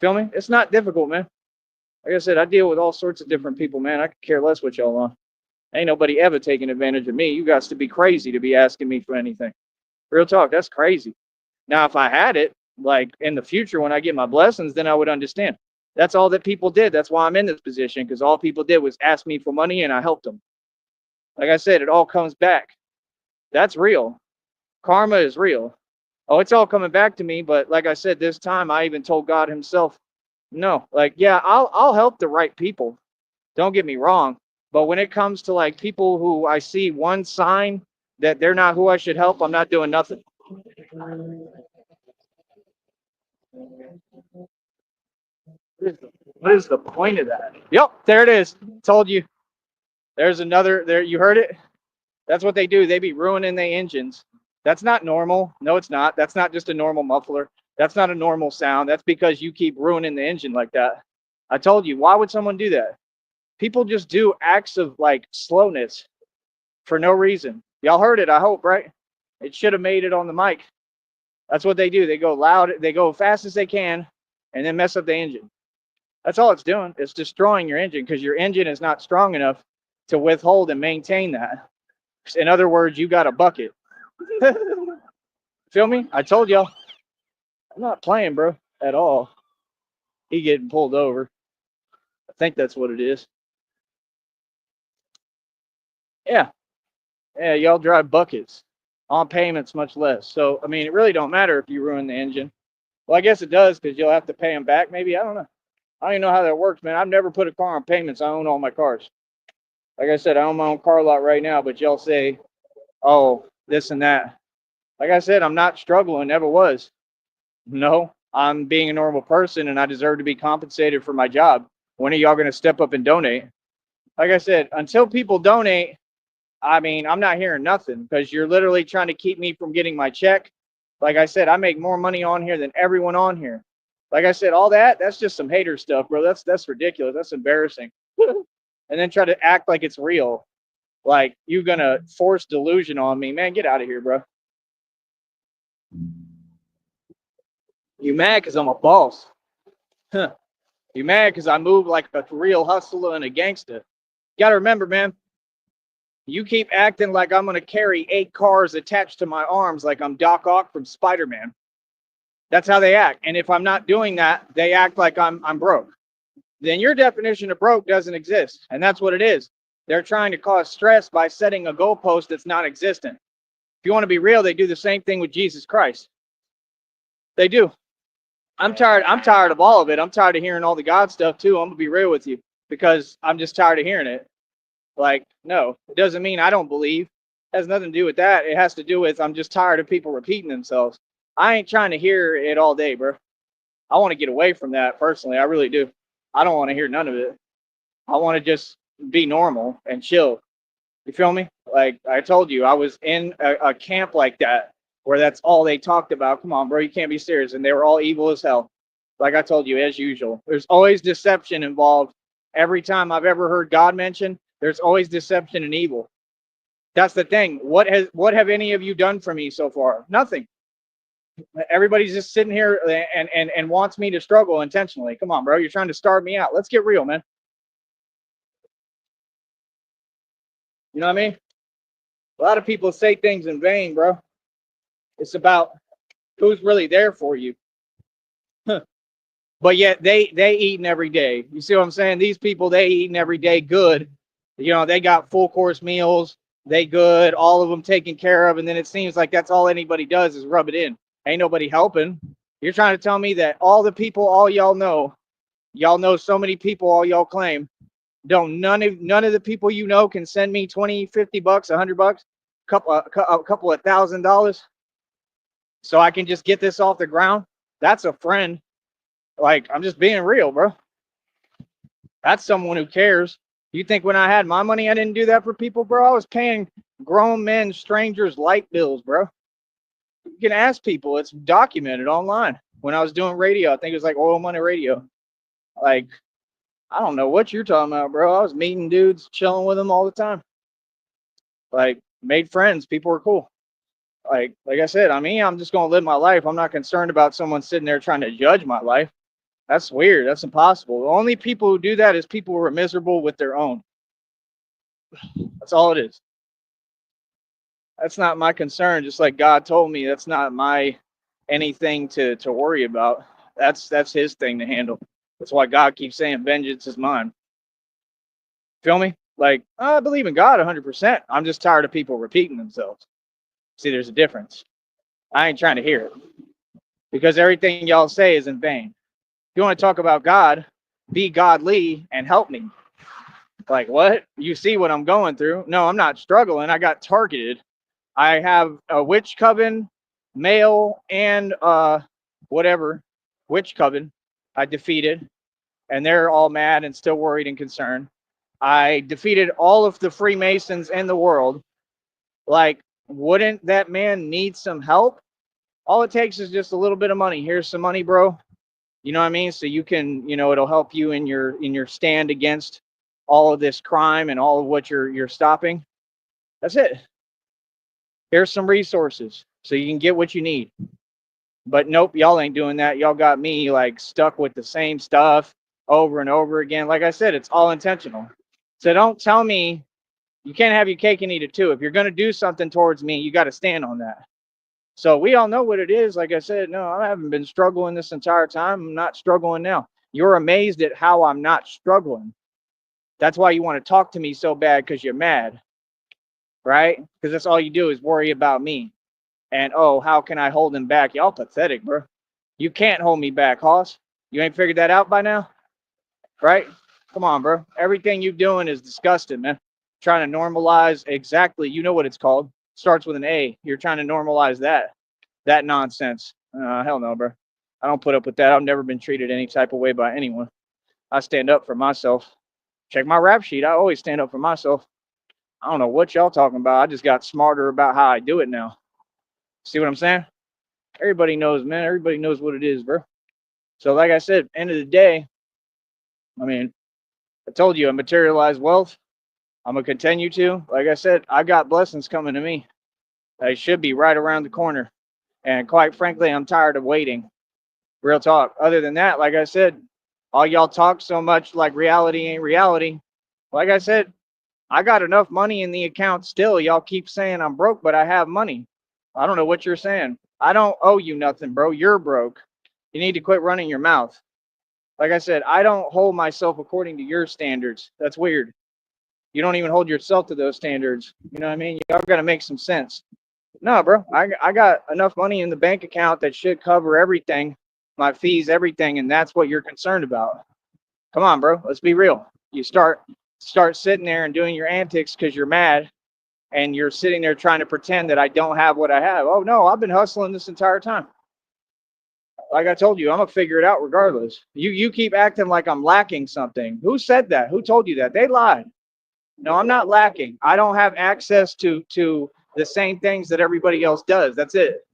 Feel me? It's not difficult, man. Like I said, I deal with all sorts of different people, man. I could care less what y'all want. Ain't nobody ever taking advantage of me. You guys to be crazy to be asking me for anything. Real talk, that's crazy. Now, if I had it, like in the future when I get my blessings, then I would understand. That's all that people did. That's why I'm in this position, because all people did was ask me for money and I helped them. Like I said, it all comes back. That's real. Karma is real. Oh, it's all coming back to me. But like I said, this time I even told God himself, no, like, yeah, I'll help the right people. Don't get me wrong. But when it comes to like people who I see one sign that they're not who I should help, I'm not doing nothing. What is the point of that? Yep, there it is. Told you. There's another there. You heard it? That's what they do. They be ruining their engines. That's not normal. No, it's not. That's not just a normal muffler. That's not a normal sound. That's because you keep ruining the engine like that. I told you, why would someone do that? People just do acts of like slowness for no reason. Y'all heard it, I hope, right? It should have made it on the mic. That's what they do. They go loud, they go fast as they can, and then mess up the engine. That's all it's doing. It's destroying your engine because your engine is not strong enough to withhold and maintain that. In other words, you got a bucket. Feel me? I told y'all. I'm not playing, bro, at all. He getting pulled over. I think that's what it is. Yeah. Yeah, y'all drive buckets on payments, much less. So, I mean, it really don't matter if you ruin the engine. Well, I guess it does because you'll have to pay them back. Maybe, I don't know. I don't even know how that works, man. I've never put a car on payments. I own all my cars. Like I said, I own my own car lot right now, but y'all say, oh, this and that. Like I said, I'm not struggling, never was. No, I'm being a normal person and I deserve to be compensated for my job. When are y'all going to step up and donate? Like I said, until people donate, I mean, I'm not hearing nothing because you're literally trying to keep me from getting my check. Like I said, I make more money on here than everyone on here. Like I said, all that's just some hater stuff, bro. That's ridiculous. That's embarrassing. And then try to act like it's real. Like you're gonna force delusion on me, man. Get out of here, bro. You mad because I'm a boss? Huh. You mad because I move like a real hustler and a gangster? You gotta remember, man. You keep acting like I'm gonna carry 8 cars attached to my arms like I'm Doc Ock from Spider-Man. That's how they act. And if I'm not doing that, they act like I'm broke. Then your definition of broke doesn't exist. And that's what it is. They're trying to cause stress by setting a goalpost that's non-existent. If you want to be real, they do the same thing with Jesus Christ. They do. I'm tired. I'm tired of all of it. I'm tired of hearing all the God stuff too. I'm gonna be real with you because I'm just tired of hearing it. Like, no, it doesn't mean I don't believe. It has nothing to do with that. It has to do with I'm just tired of people repeating themselves. I ain't trying to hear it all day, bro. I want to get away from that personally. I really do. I don't want to hear none of it. I want to just be normal and chill. You feel me? Like I told you, I was in a camp like that where that's all they talked about. Come on, bro, you can't be serious. And they were all evil as hell. Like I told you, as usual. There's always deception involved. Every time I've ever heard God mentioned, there's always deception and evil. That's the thing. What have any of you done for me so far? Nothing. Everybody's just sitting here and wants me to struggle intentionally. Come on, bro. You're trying to starve me out. Let's get real, man. You know what I mean? A lot of people say things in vain, bro. It's about who's really there for you. But yet they eating every day. You see what I'm saying? These people, they eating every day good. You know, they got full course meals. They good. All of them taken care of. And then it seems like that's all anybody does is rub it in. Ain't nobody helping. You're trying to tell me that all the people, all y'all know so many people, all y'all claim, don't none of the people you know can send me 20, 50 bucks, $100, a couple of $1,000 so I can just get this off the ground. That's a friend. Like, I'm just being real, bro. That's someone who cares. You think when I had my money, I didn't do that for people, bro? I was paying grown men, strangers, light bills, bro. You can ask people. It's documented online. When I was doing radio, I think it was like Oil Money Radio. Like, I don't know what you're talking about, bro. I was meeting dudes, chilling with them all the time. Like, made friends. People were cool. Like I said, I mean, I'm just gonna live my life. I'm not concerned about someone sitting there trying to judge my life. That's weird. That's impossible. The only people who do that is people who are miserable with their own. That's all it is. That's not my concern. Just like God told me, that's not my anything to worry about. That's his thing to handle. That's why God keeps saying, "Vengeance is mine." Feel me? Like, I believe in God 100%. I'm just tired of people repeating themselves. See, there's a difference. I ain't trying to hear it because everything y'all say is in vain. If you want to talk about God, be godly and help me. Like, what? You see what I'm going through? No, I'm not struggling. I got targeted. I have a witch coven, male, and whatever witch coven I defeated, and they're all mad and still worried and concerned. I defeated all of the Freemasons in the world. Like, wouldn't that man need some help? All it takes is just a little bit of money. Here's some money, bro. You know what I mean? So you can, it'll help you in your stand against all of this crime and all of what you're stopping. That's it. Here's some resources so you can get what you need. But nope, y'all ain't doing that. Y'all got me like stuck with the same stuff over and over again. Like I said, it's all intentional. So don't tell me you can't have your cake and eat it too. If you're going to do something towards me, you got to stand on that. So we all know what it is. Like I said, no, I haven't been struggling this entire time. I'm not struggling now. You're amazed at how I'm not struggling. That's why you want to talk to me so bad, because you're mad, right? Because that's all you do is worry about me. And, oh, how can I hold him back? Y'all pathetic, bro. You can't hold me back, Hoss. You ain't figured that out by now? Right? Come on, bro. Everything you doing is disgusting, man. Trying to normalize exactly. You know what it's called. Starts with an A. You're trying to normalize that nonsense. Hell no, bro. I don't put up with that. I've never been treated any type of way by anyone. I stand up for myself. Check my rap sheet. I always stand up for myself. I don't know what y'all talking about. I just got smarter about how I do it now. See what I'm saying? Everybody knows, man. Everybody knows what it is, bro. So like I said, end of the day, I mean, I told you I materialize wealth. I'm going to continue to. Like I said, I got blessings coming to me. They should be right around the corner. And quite frankly, I'm tired of waiting. Real talk. Other than that, like I said, all y'all talk so much like reality ain't reality. Like I said, I got enough money in the account still. Y'all keep saying I'm broke, but I have money. I don't know what you're saying. I don't owe you nothing, bro. You're broke. You need to quit running your mouth. Like I said, I don't hold myself according to your standards. That's weird. You don't even hold yourself to those standards. You know what I mean? Y'all got to make some sense. No, bro. I got enough money in the bank account that should cover everything, my fees, everything, and that's what you're concerned about. Come on, bro. Let's be real. You start sitting there and doing your antics because you're mad, and you're sitting there trying to pretend that I don't have what I have. Oh no, I've been hustling this entire time. Like I told you, I'm gonna figure it out regardless. You keep acting like I'm lacking something. Who said that? Who told you that? They lied. No, I'm not lacking. I don't have access to the same things that everybody else does. That's it.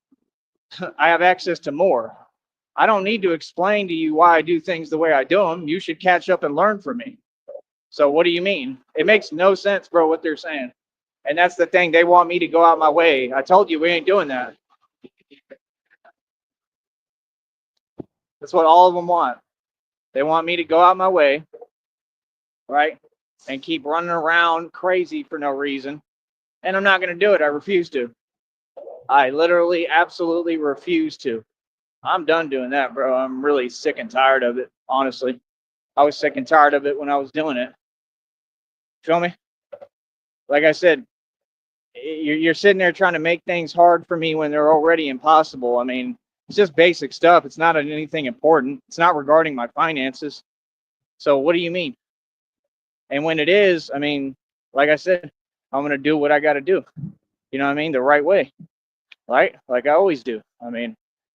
I have access to more. I don't need to explain to you why I do things the way I do them. You should catch up and learn from me. So what do you mean? It makes no sense, bro, what they're saying. And that's the thing. They want me to go out my way. I told you we ain't doing that. That's what all of them want. They want me to go out my way, right? And keep running around crazy for no reason. And I'm not going to do it. I refuse to. I literally, absolutely refuse to. I'm done doing that, bro. I'm really sick and tired of it, honestly. I was sick and tired of it when I was doing it. Feel me? Like I said, you're sitting there trying to make things hard for me when they're already impossible. I mean, it's just basic stuff. It's not anything important. It's not regarding my finances. So what do you mean? And when it is, I mean, like I said, I'm going to do what I got to do. You know what I mean? The right way, right? Like I always do. I mean,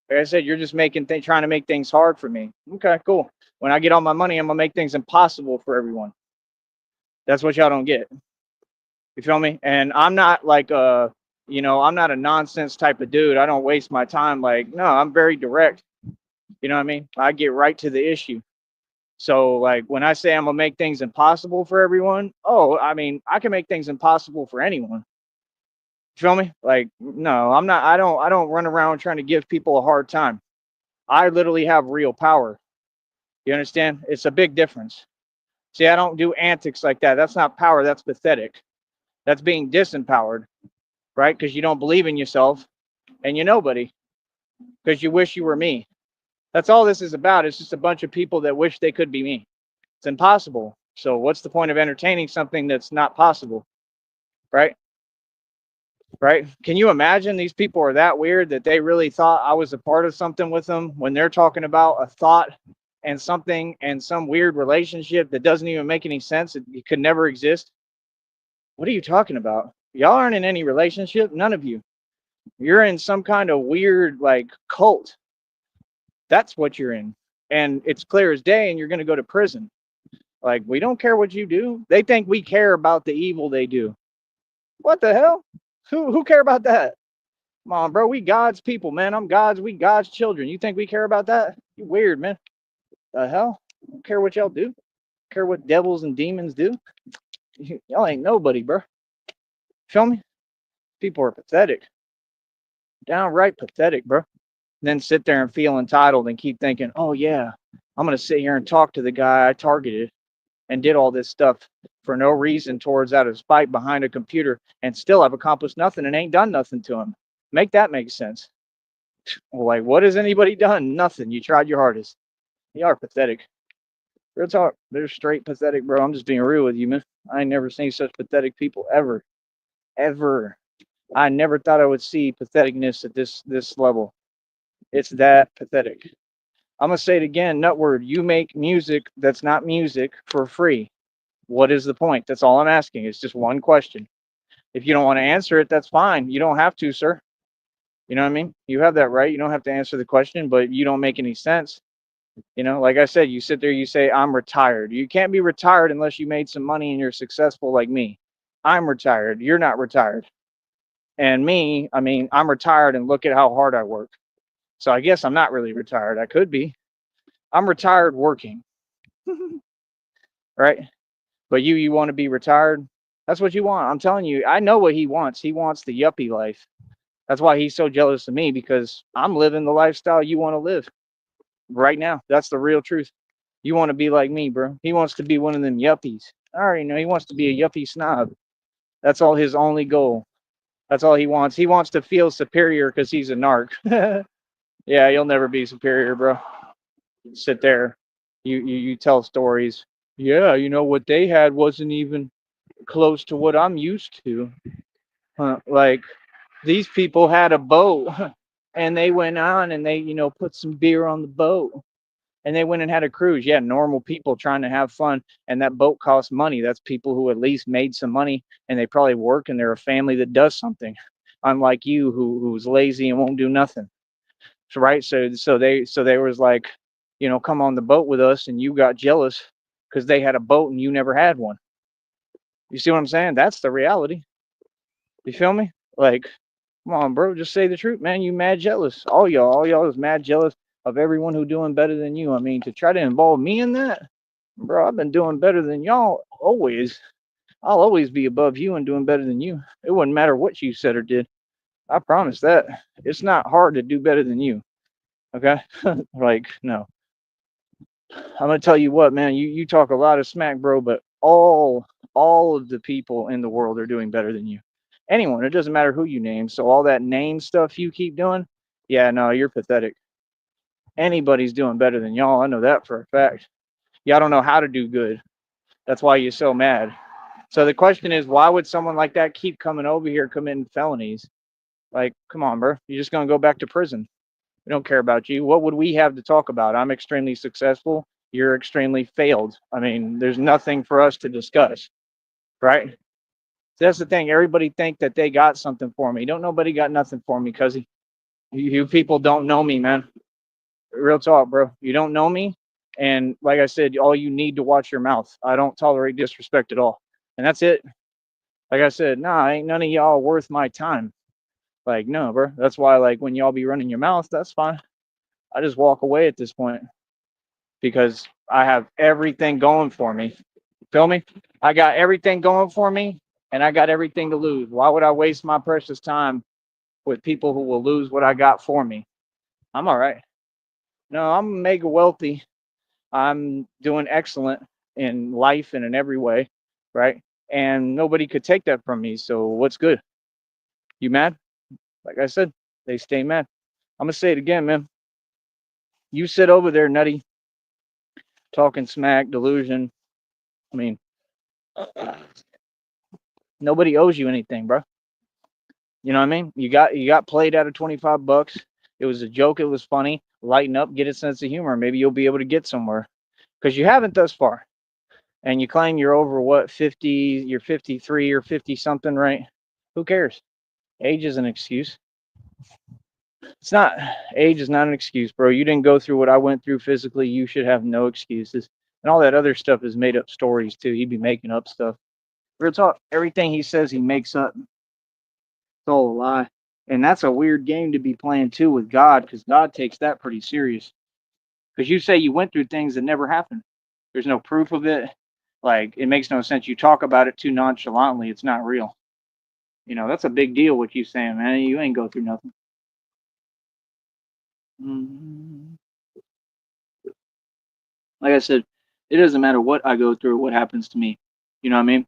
like I said, you're just trying to make things hard for me. Okay, cool. When I get all my money, I'm going to make things impossible for everyone. That's what y'all don't get. You feel me? And I'm not like I'm not a nonsense type of dude. I don't waste my time. Like, no, I'm very direct. You know what I mean? I get right to the issue. So like when I say I'm gonna make things impossible for everyone, I mean I can make things impossible for anyone. You feel me? Like, no, I'm not. I don't run around trying to give people a hard time. I literally have real power. You understand? It's a big difference. See, I don't do antics like that. That's not power. That's pathetic. That's being disempowered, right? Because you don't believe in yourself and you're nobody because you wish you were me. That's all this is about. It's just a bunch of people that wish they could be me. It's impossible. So what's the point of entertaining something that's not possible? Right? Right? Can you imagine these people are that weird that they really thought I was a part of something with them when they're talking about a thought and something and some weird relationship that doesn't even make any sense? It could never exist. What are you talking about? Y'all aren't in any relationship. None of you. You're in some kind of weird like cult. That's what you're in. And it's clear as day, and you're going to go to prison. Like, we don't care what you do. They think we care about the evil they do. What the hell? Who care about that? Come on, bro. We God's people, man. We God's children. You think we care about that? You weird, man. The hell? I don't care what y'all do. I care what devils and demons do. Y'all ain't nobody, bro. Feel me? People are pathetic. Downright pathetic, bro. Then sit there and feel entitled and keep thinking, oh yeah, I'm gonna sit here and talk to the guy I targeted and did all this stuff for no reason towards out of spite behind a computer, and still I've accomplished nothing and ain't done nothing to him. Make that make sense. Like, what has anybody done? Nothing. You tried your hardest. You are pathetic. Real talk. They're straight pathetic, bro. I'm just being real with you, man. I ain't never seen such pathetic people ever. Ever. I never thought I would see patheticness at this level. It's that pathetic. I'm gonna say it again, nut word. You make music that's not music for free. What is the point? That's all I'm asking. It's just one question. If you don't want to answer it, that's fine. You don't have to, sir. You know what I mean? You have that right. You don't have to answer the question, but you don't make any sense. You know, like I said, you sit there, you say, I'm retired. You can't be retired unless you made some money and you're successful like me. I'm retired. You're not retired. And me, I mean, I'm retired and look at how hard I work. So I guess I'm not really retired. I could be. I'm retired working. Right? But you want to be retired? That's what you want. I'm telling you, I know what he wants. He wants the yuppie life. That's why he's so jealous of me, because I'm living the lifestyle you want to live right now. That's the real truth. You want to be like me, bro. He wants to be one of them yuppies. I already know he wants to be a yuppie snob. That's all his only goal. That's all he wants. He wants to feel superior because he's a narc. Yeah, you'll never be superior, bro. Sit there. You tell stories. Yeah, you know what they had wasn't even. close to what I'm used to. Like these people had a boat and they went on and they, put some beer on the boat and they went and had a cruise. Yeah, normal people trying to have fun, and that boat costs money. That's people who at least made some money, and they probably work, and they're a family that does something. Unlike you, who's lazy and won't do nothing. So, right? So they was like, come on the boat with us, and you got jealous because they had a boat and you never had one. You see what I'm saying? That's the reality. You feel me? Like, come on, bro, just say the truth, man. You mad jealous. All y'all is mad jealous of everyone who doing better than you. I mean, to try to involve me in that, bro, I've been doing better than y'all always. I'll always be above you and doing better than you. It wouldn't matter what you said or did. I promise that. It's not hard to do better than you. Okay? Like, no. I'm gonna tell you what, man, you talk a lot of smack, bro, but all of the people in the world are doing better than you. Anyone, it doesn't matter who you name. So all that name stuff you keep doing, yeah, no, you're pathetic. Anybody's doing better than y'all. I know that for a fact. Y'all don't know how to do good. That's why you're so mad. So the question is, why would someone like that keep coming over here committing felonies? Like, come on, bro. You're just gonna go back to prison. We don't care about you. What would we have to talk about? I'm extremely successful. You're extremely failed. I mean, there's nothing for us to discuss, right? So that's the thing. Everybody think that they got something for me. Don't nobody got nothing for me, cuz you people don't know me, man. Real talk, bro. You don't know me. And like I said, all you need to watch your mouth. I don't tolerate disrespect at all. And that's it. Like I said, nah, ain't none of y'all worth my time. Like, no, bro. That's why, like, when y'all be running your mouth, that's fine. I just walk away at this point because I have everything going for me. Feel me? I got everything going for me and I got everything to lose. Why would I waste my precious time with people who will lose what I got for me? I'm all right. No, I'm mega wealthy. I'm doing excellent in life and in every way, right? And nobody could take that from me. So what's good? You mad? Like I said, they stay mad. I'm gonna say it again, man. You sit over there, nutty, talking smack, delusion. I mean, nobody owes you anything, bro. You know what I mean? You got played out of $25. It was a joke. It was funny. Lighten up, get a sense of humor. Maybe you'll be able to get somewhere because you haven't thus far. And you claim you're over what 50? You're 53 or 50 something, right? Who cares? Age is an excuse. It's not. Age is not an excuse, bro. You didn't go through what I went through physically. You should have no excuses. And all that other stuff is made up stories too. He'd be making up stuff. Real talk. Everything he says, he makes up. It's all a lie. And that's a weird game to be playing too with God, because God takes that pretty serious. Because you say you went through things that never happened. There's no proof of it. Like, it makes no sense. You talk about it too nonchalantly. It's not real. That's a big deal what you saying, man. You ain't go through nothing. Mhm. Like I said, it doesn't matter what I go through or what happens to me. You know what I mean?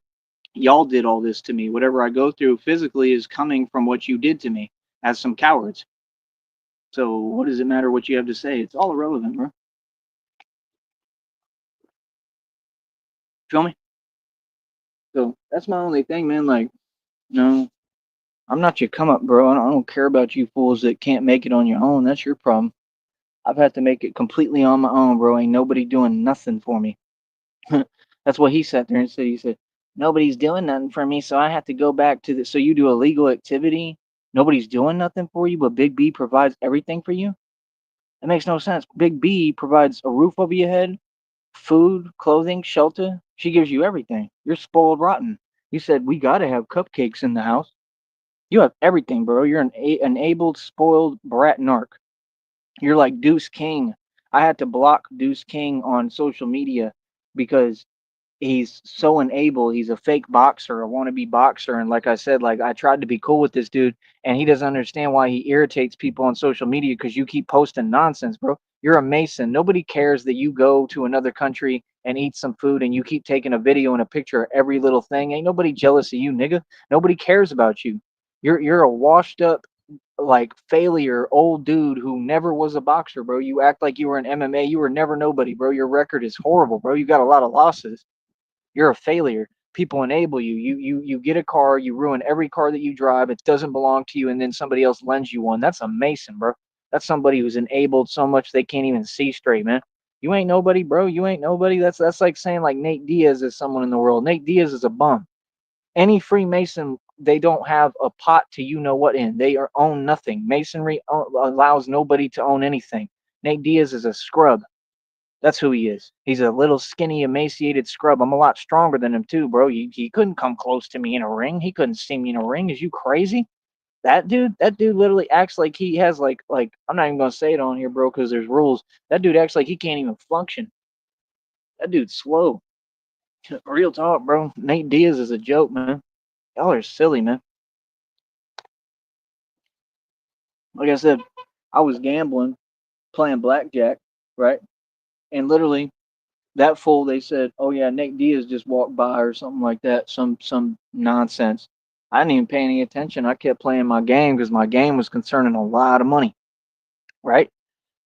Y'all did all this to me. Whatever I go through physically is coming from what you did to me as some cowards. So what does it matter what you have to say? It's all irrelevant, bro. Feel me? So that's my only thing, man. Like, no, I'm not your come up, bro. I don't care about you fools that can't make it on your own. That's your problem. I've had to make it completely on my own, bro. Ain't nobody doing nothing for me. That's what he sat there and said. He said, nobody's doing nothing for me, so I have to go back to the. So you do illegal activity. Nobody's doing nothing for you, but Big B provides everything for you? That makes no sense. Big B provides a roof over your head, food, clothing, shelter. She gives you everything. You're spoiled rotten. You said, we got to have cupcakes in the house. You have everything, bro. You're an enabled, spoiled brat narc. You're like Deuce King. I had to block Deuce King on social media because he's so enabled. He's a fake boxer, a wannabe boxer. And like I said, like I tried to be cool with this dude, and he doesn't understand why he irritates people on social media because you keep posting nonsense, bro. You're a Mason. Nobody cares that you go to another country and eat some food and you keep taking a video and a picture of every little thing. Ain't nobody jealous of you, nigga. Nobody cares about you. You're a washed up like failure old dude who never was a boxer, bro. You act like you were in MMA. You were never nobody, bro. Your record is horrible, bro. You got a lot of losses. You're a failure. people enable you. You get a car, you ruin every car that you drive. It doesn't belong to you, and then somebody else lends you one. That's a Mason, bro. That's somebody who's enabled so much they can't even see straight, man. You ain't nobody, bro. You ain't nobody. That's like saying like Nate Diaz is someone in the world. Nate Diaz is a bum. Any Freemason, they don't have a pot to you know what in. They are own nothing. Masonry allows nobody to own anything. Nate Diaz is a scrub. That's who he is. He's a little skinny, emaciated scrub. I'm a lot stronger than him too, bro. He couldn't come close to me in a ring. He couldn't see me in a ring. Is you crazy? That dude literally acts like he has like I'm not even gonna say it on here, bro, because there's rules. That dude acts like he can't even function. That dude's slow. Real talk, bro. Nate Diaz is a joke, man. Y'all are silly, man. Like I said, I was gambling, playing blackjack, right? And literally that fool, they said, "Oh yeah, Nate Diaz just walked by or something like that." Some nonsense. I didn't even pay any attention. I kept playing my game because my game was concerning a lot of money, right?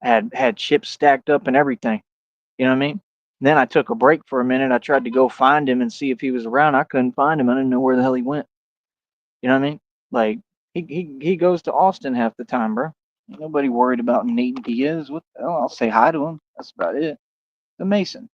Had chips stacked up and everything. You know what I mean? Then I took a break for a minute. I tried to go find him and see if he was around. I couldn't find him. I didn't know where the hell he went. You know what I mean? Like he goes to Austin half the time, bro. Ain't nobody worried about Nate Diaz. What the hell? I'll say hi to him. That's about it. The Mason.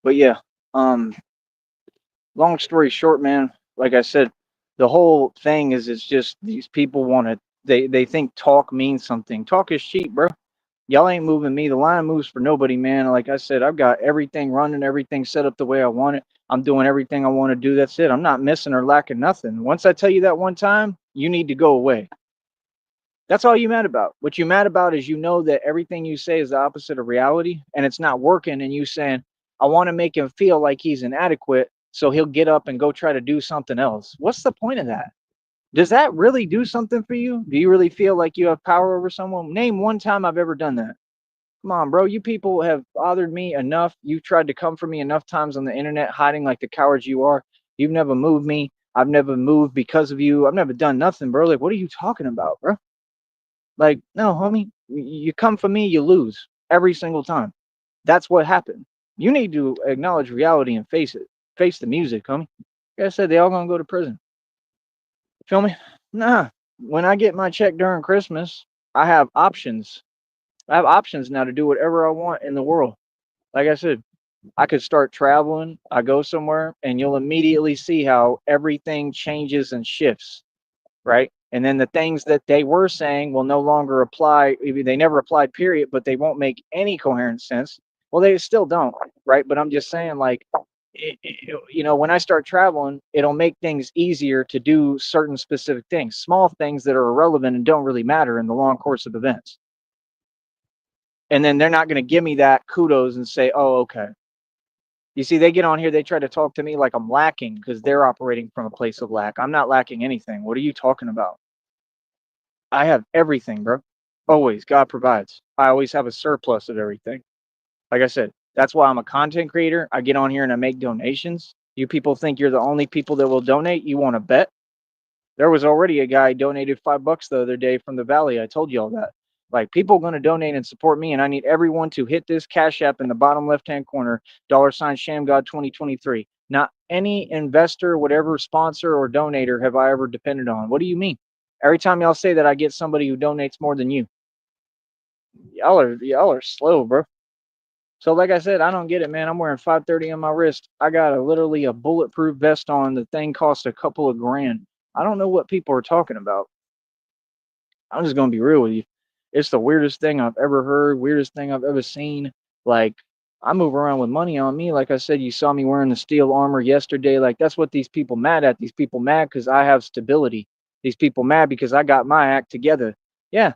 But yeah, um, long story short, man, like I said, the whole thing is it's just these people want to they think talk means something. Talk is cheap, bro. Y'all ain't moving me. The line moves for nobody, man. Like I said, I've got everything running, everything set up the way I want it. I'm doing everything I want to do. That's it. I'm not missing or lacking nothing. Once I tell you that one time, you need to go away. That's all you mad about. What you mad about is you know that everything you say is the opposite of reality and it's not working. And you saying, I want to make him feel like he's inadequate. So he'll get up and go try to do something else. What's the point of that? Does that really do something for you? Do you really feel like you have power over someone? Name one time I've ever done that. Come on, bro. You people have bothered me enough. You've tried to come for me enough times on the internet, hiding like the cowards you are. You've never moved me. I've never moved because of you. I've never done nothing, bro. Like, what are you talking about, bro? Like, no, homie, you come for me, you lose every single time. That's what happened. You need to acknowledge reality and face it. Face the music, homie. Like I said, they all gonna go to prison. Feel me? Nah. When I get my check during Christmas, I have options. I have options now to do whatever I want in the world. Like I said, I could start traveling. I go somewhere, and you'll immediately see how everything changes and shifts, right? And then the things that they were saying will no longer apply. Maybe they never applied, period, but they won't make any coherent sense. Well, they still don't, right? But I'm just saying, like, when I start traveling, it'll make things easier to do certain specific things, small things that are irrelevant and don't really matter in the long course of events. And then they're not going to give me that kudos and say, oh, okay. You see, they get on here, they try to talk to me like I'm lacking because they're operating from a place of lack. I'm not lacking anything. What are you talking about? I have everything, bro. Always. God provides. I always have a surplus of everything. Like I said, that's why I'm a content creator. I get on here and I make donations. You people think you're the only people that will donate? You want to bet? There was already a guy donated $5 the other day from the Valley. I told you all that. Like, people are going to donate and support me, and I need everyone to hit this Cash App in the bottom left hand corner, $ Shamgod 2023. Not any investor, whatever sponsor or donator have I ever depended on. What do you mean? Every time y'all say that, I get somebody who donates more than you. Y'all are slow, bro. So like I said, I don't get it, man. I'm wearing 530 on my wrist. I got literally a bulletproof vest on. The thing cost a couple of grand. I don't know what people are talking about. I'm just gonna be real with you. It's the weirdest thing I've ever heard, weirdest thing I've ever seen. Like, I move around with money on me. Like I said, you saw me wearing the steel armor yesterday. Like, that's what these people mad at. These people mad because I have stability. These people mad because I got my act together. Yeah,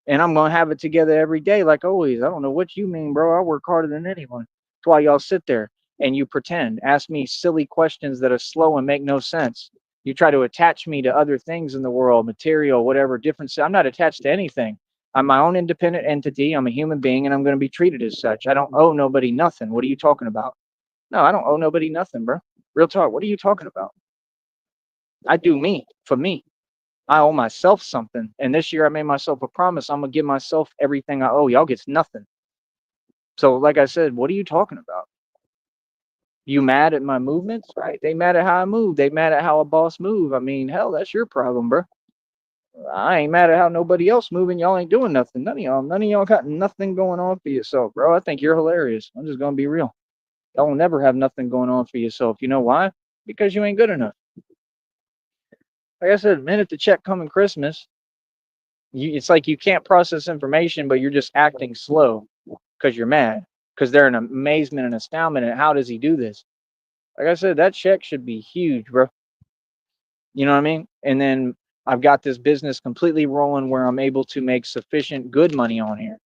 and I'm gonna have it together every day, like always. I don't know what you mean, bro. I work harder than anyone. That's why y'all sit there and you pretend. Ask me silly questions that are slow and make no sense. You try to attach me to other things in the world, material, whatever, different. I'm not attached to anything. I'm my own independent entity. I'm a human being and I'm going to be treated as such. I don't owe nobody nothing. What are you talking about? No, I don't owe nobody nothing, bro. Real talk. What are you talking about? I do me for me. I owe myself something. And this year I made myself a promise. I'm going to give myself everything I owe. Y'all gets nothing. So, like I said, what are you talking about? You mad at my movements? Right. They mad at how I move. They mad at how a boss move. I mean, hell, that's your problem, bro. I ain't mad at how nobody else moving. Y'all ain't doing nothing. None of y'all got nothing going on for yourself, bro. I think you're hilarious. I'm just gonna be real. Y'all will never have nothing going on for yourself. You know why? Because you ain't good enough. Like I said, minute the check coming Christmas, it's like you can't process information, but you're just acting slow because you're mad. Because they're in amazement and astoundment at how does he do this? Like I said, that check should be huge, bro. You know what I mean? And then I've got this business completely rolling where I'm able to make sufficient good money on here.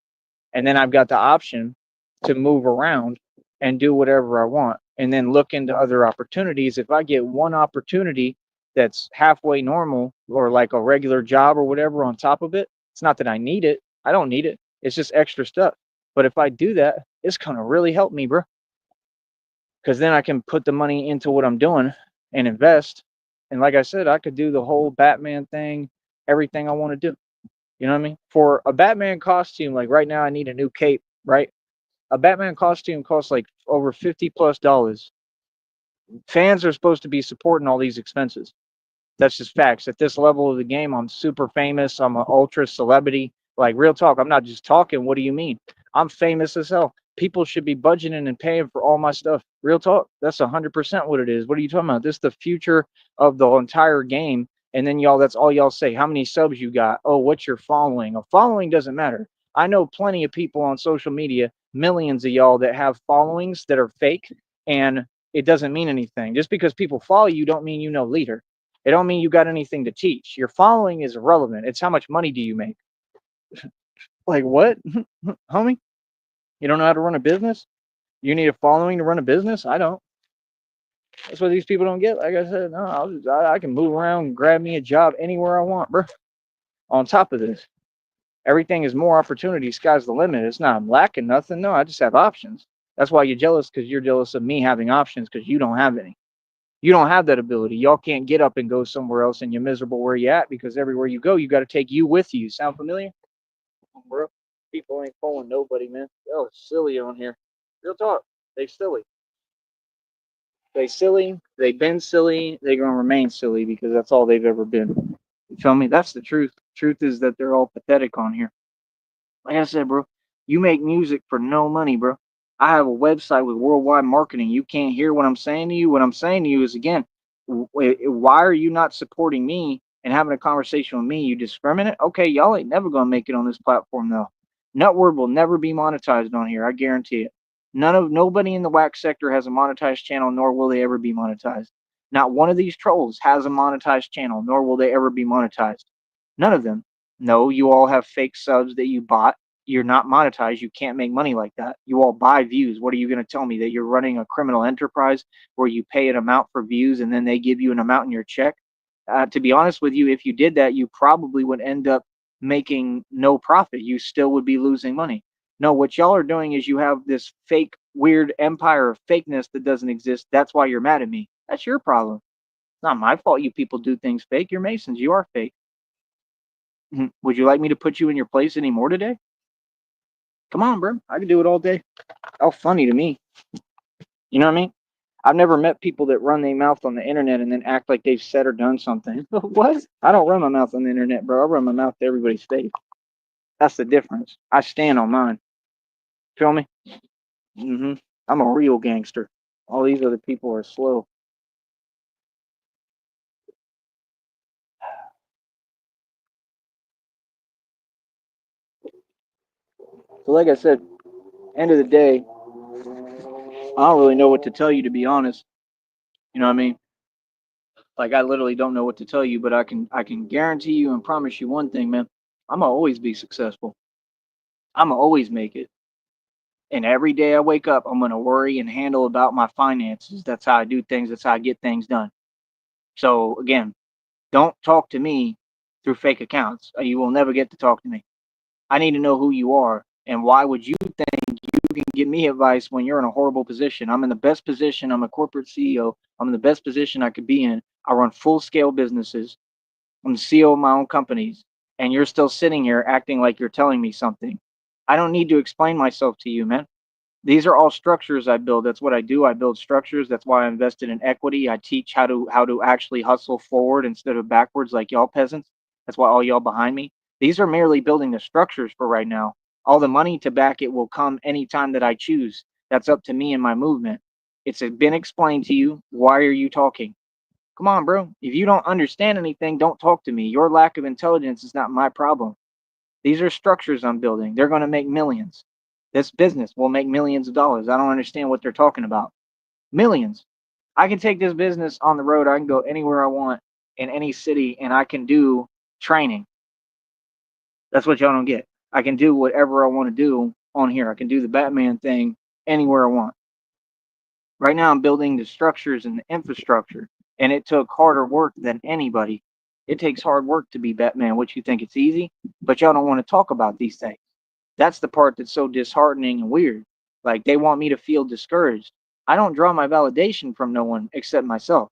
And then I've got the option to move around and do whatever I want and then look into other opportunities. If I get one opportunity that's halfway normal or like a regular job or whatever on top of it, it's not that I need it. I don't need it. It's just extra stuff. But if I do that, it's going to really help me, bro. Because then I can put the money into what I'm doing and invest. And like I said, I could do the whole Batman thing, everything I want to do. You know what I mean? For a Batman costume, like right now, I need a new cape, right? A Batman costume costs like over $50+. Fans are supposed to be supporting all these expenses. That's just facts. At this level of the game, I'm super famous. I'm an ultra celebrity. Like real talk, I'm not just talking. What do you mean? I'm famous as hell. People should be budgeting and paying for all my stuff. Real talk. That's 100% what it is. What are you talking about? This is the future of the entire game. And then y'all, that's all y'all say. How many subs you got? Oh, what's your following? A following doesn't matter. I know plenty of people on social media, millions of y'all that have followings that are fake, and it doesn't mean anything. Just because people follow you don't mean you know leader. It don't mean you got anything to teach. Your following is irrelevant. It's how much money do you make? Like what, homie? You don't know how to run a business? You need a following to run a business? I don't. That's what these people don't get. Like I said, no, I can move around, and grab me a job anywhere I want, bro. On top of this, everything is more opportunity. Sky's the limit. It's not I'm lacking nothing. No, I just have options. That's why you're jealous because you're jealous of me having options because you don't have any. You don't have that ability. Y'all can't get up and go somewhere else and you're miserable where you at because everywhere you go, you got to take you with you. Sound familiar? Bro, people ain't fooling nobody, man. Y'all are silly on here. Real talk. They silly. They silly. They been silly. They gonna remain silly because that's all they've ever been. You feel me? That's the truth. Truth is that they're all pathetic on here. Like I said, bro, you make music for no money, bro. I have a website with worldwide marketing. You can't hear what I'm saying to you. What I'm saying to you is again, why are you not supporting me and having a conversation with me? You discriminate? Okay, y'all ain't never gonna make it on this platform though. Nutword will never be monetized on here. I guarantee it. Nobody in the wax sector has a monetized channel, nor will they ever be monetized. Not one of these trolls has a monetized channel, nor will they ever be monetized. None of them. No, you all have fake subs that you bought. You're not monetized. You can't make money like that. You all buy views. What are you going to tell me? That you're running a criminal enterprise where you pay an amount for views and then they give you an amount in your check? To be honest with you, if you did that, you probably would end up making no profit. You still would be losing money. No, what y'all are doing is you have this fake, weird empire of fakeness that doesn't exist. That's why you're mad at me. That's your problem. It's not my fault you people do things fake. You're Masons. You are fake. Would you like me to put you in your place anymore today? Come on, bro. I can do it all day. All funny to me. You know what I mean? I've never met people that run their mouth on the internet and then act like they've said or done something. What? I don't run my mouth on the internet, bro. I run my mouth to everybody's face. That's the difference. I stand on mine. Feel me? I'm a real gangster. All these other people are slow. So, like I said, end of the day, I don't really know what to tell you, to be honest. You know what I mean? Like I literally don't know what to tell you, but I can guarantee you and promise you one thing, man. I'm gonna always be successful. I'm gonna always make it. And every day I wake up, I'm gonna worry and handle about my finances. That's how I do things. That's how I get things done. So again, don't talk to me through fake accounts. You will never get to talk to me. I need to know who you are and why would you think you can give me advice when you're in a horrible position. I'm in the best position. I'm a corporate CEO. I'm in the best position I could be in. I run full scale businesses. I'm the CEO of my own companies. And you're still sitting here acting like you're telling me something. I don't need to explain myself to you, man. These are all structures I build. That's what I do. I build structures. That's why I invested in equity. I teach how to actually hustle forward instead of backwards like y'all peasants. That's why all y'all behind me. These are merely building the structures for right now. All the money to back it will come anytime that I choose. That's up to me and my movement. It's been explained to you. Why are you talking? Come on, bro. If you don't understand anything, don't talk to me. Your lack of intelligence is not my problem. These are structures I'm building. They're going to make millions. This business will make millions of dollars. I don't understand what they're talking about. Millions. I can take this business on the road. I can go anywhere I want in any city and I can do training. That's what y'all don't get. I can do whatever I want to do on here. I can do the Batman thing anywhere I want. Right now, I'm building the structures and the infrastructure, and it took harder work than anybody. It takes hard work to be Batman. What you think it's easy? But y'all don't want to talk about these things. That's the part that's so disheartening and weird. Like they want me to feel discouraged. I don't draw my validation from no one except myself.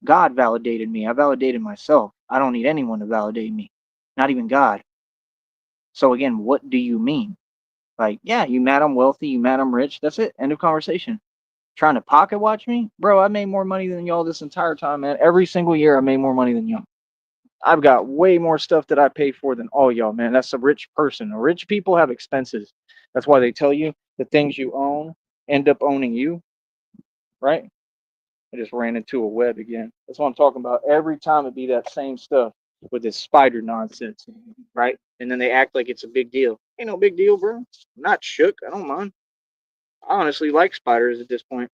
God validated me. I validated myself. I don't need anyone to validate me, not even God. So again, what do you mean? Like, yeah, you mad I'm wealthy, you mad I'm rich. That's it. End of conversation. Trying to pocket watch me? Bro, I made more money than y'all this entire time, man. Every single year I made more money than y'all. I've got way more stuff that I pay for than all y'all, man. That's a rich person. Rich people have expenses. That's why they tell you the things you own end up owning you, right? I just ran into a web again. That's what I'm talking about. Every time it be that same stuff with this spider nonsense, right? And then they act like it's a big deal. Ain't no big deal, bro. I'm not shook. I don't mind. I honestly like spiders at this point.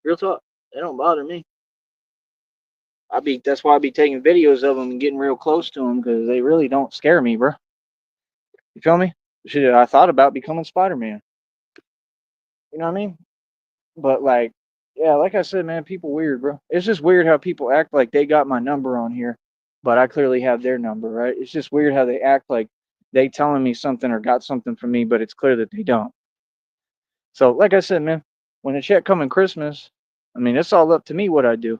Real talk. They don't bother me. That's why I be taking videos of them and getting real close to them because they really don't scare me, bro. You feel me? Shit, I thought about becoming Spider Man. You know what I mean? But like, yeah, like I said, man, people weird, bro. It's just weird how people act like they got my number on here, but I clearly have their number, right? It's just weird how they act like they telling me something or got something from me, but it's clear that they don't. So, like I said, man, when the check come in Christmas, I mean, it's all up to me what I do.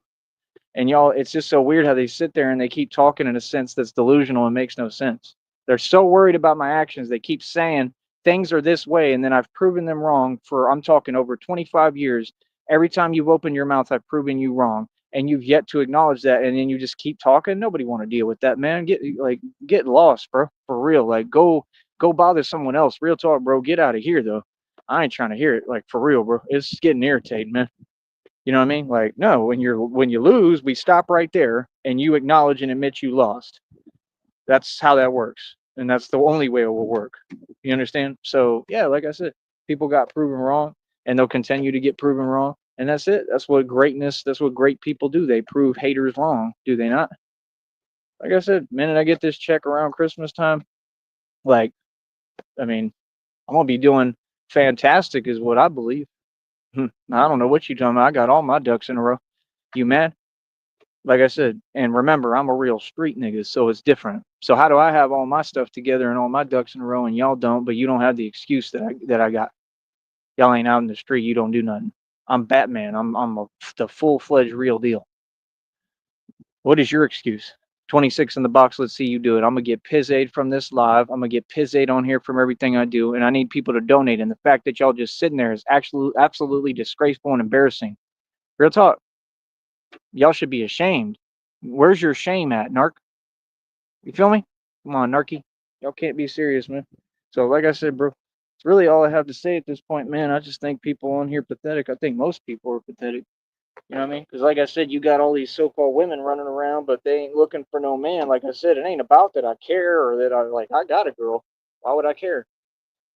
And y'all, it's just so weird how they sit there and they keep talking in a sense that's delusional and makes no sense. They're so worried about my actions. They keep saying things are this way, and then I've proven them wrong for, I'm talking, over 25 years. Every time you've opened your mouth, I've proven you wrong, and you've yet to acknowledge that. And then you just keep talking. Nobody want to deal with that, man. Get lost, bro, for real. Like go bother someone else. Real talk, bro. Get out of here, though. I ain't trying to hear it. Like for real, bro. It's getting irritating, man. You know what I mean? Like, no, when you lose, we stop right there and you acknowledge and admit you lost. That's how that works. And that's the only way it will work. You understand? So yeah, like I said, people got proven wrong and they'll continue to get proven wrong. And that's it. That's what great people do. They prove haters wrong, do they not? Like I said, minute I get this check around Christmas time, like, I mean, I'm gonna be doing fantastic is what I believe. I don't know what you talking about. I got all my ducks in a row. You mad? Like I said, and remember, I'm a real street nigga, so it's different. So how do I have all my stuff together and all my ducks in a row, and y'all don't? But you don't have the excuse that I got. Y'all ain't out in the street. You don't do nothing. I'm Batman. The full fledged real deal. What is your excuse? 26 in the box. Let's see you do it. I'm gonna get pizzade from this live. I'm gonna get pizzade on here from everything I do, and I need people to donate. And the fact that y'all just sitting there is actually absolutely disgraceful and embarrassing. Real talk. Y'all should be ashamed. Where's your shame at, Narc? You feel me? Come on, Narky. Y'all can't be serious, man. So, like I said, bro, it's really all I have to say at this point, man. I just think people on here pathetic. I think most people are pathetic. You know what I mean? Because, like I said, you got all these so-called women running around, but they ain't looking for no man. Like I said, it ain't about that I care or that I got a girl. Why would I care?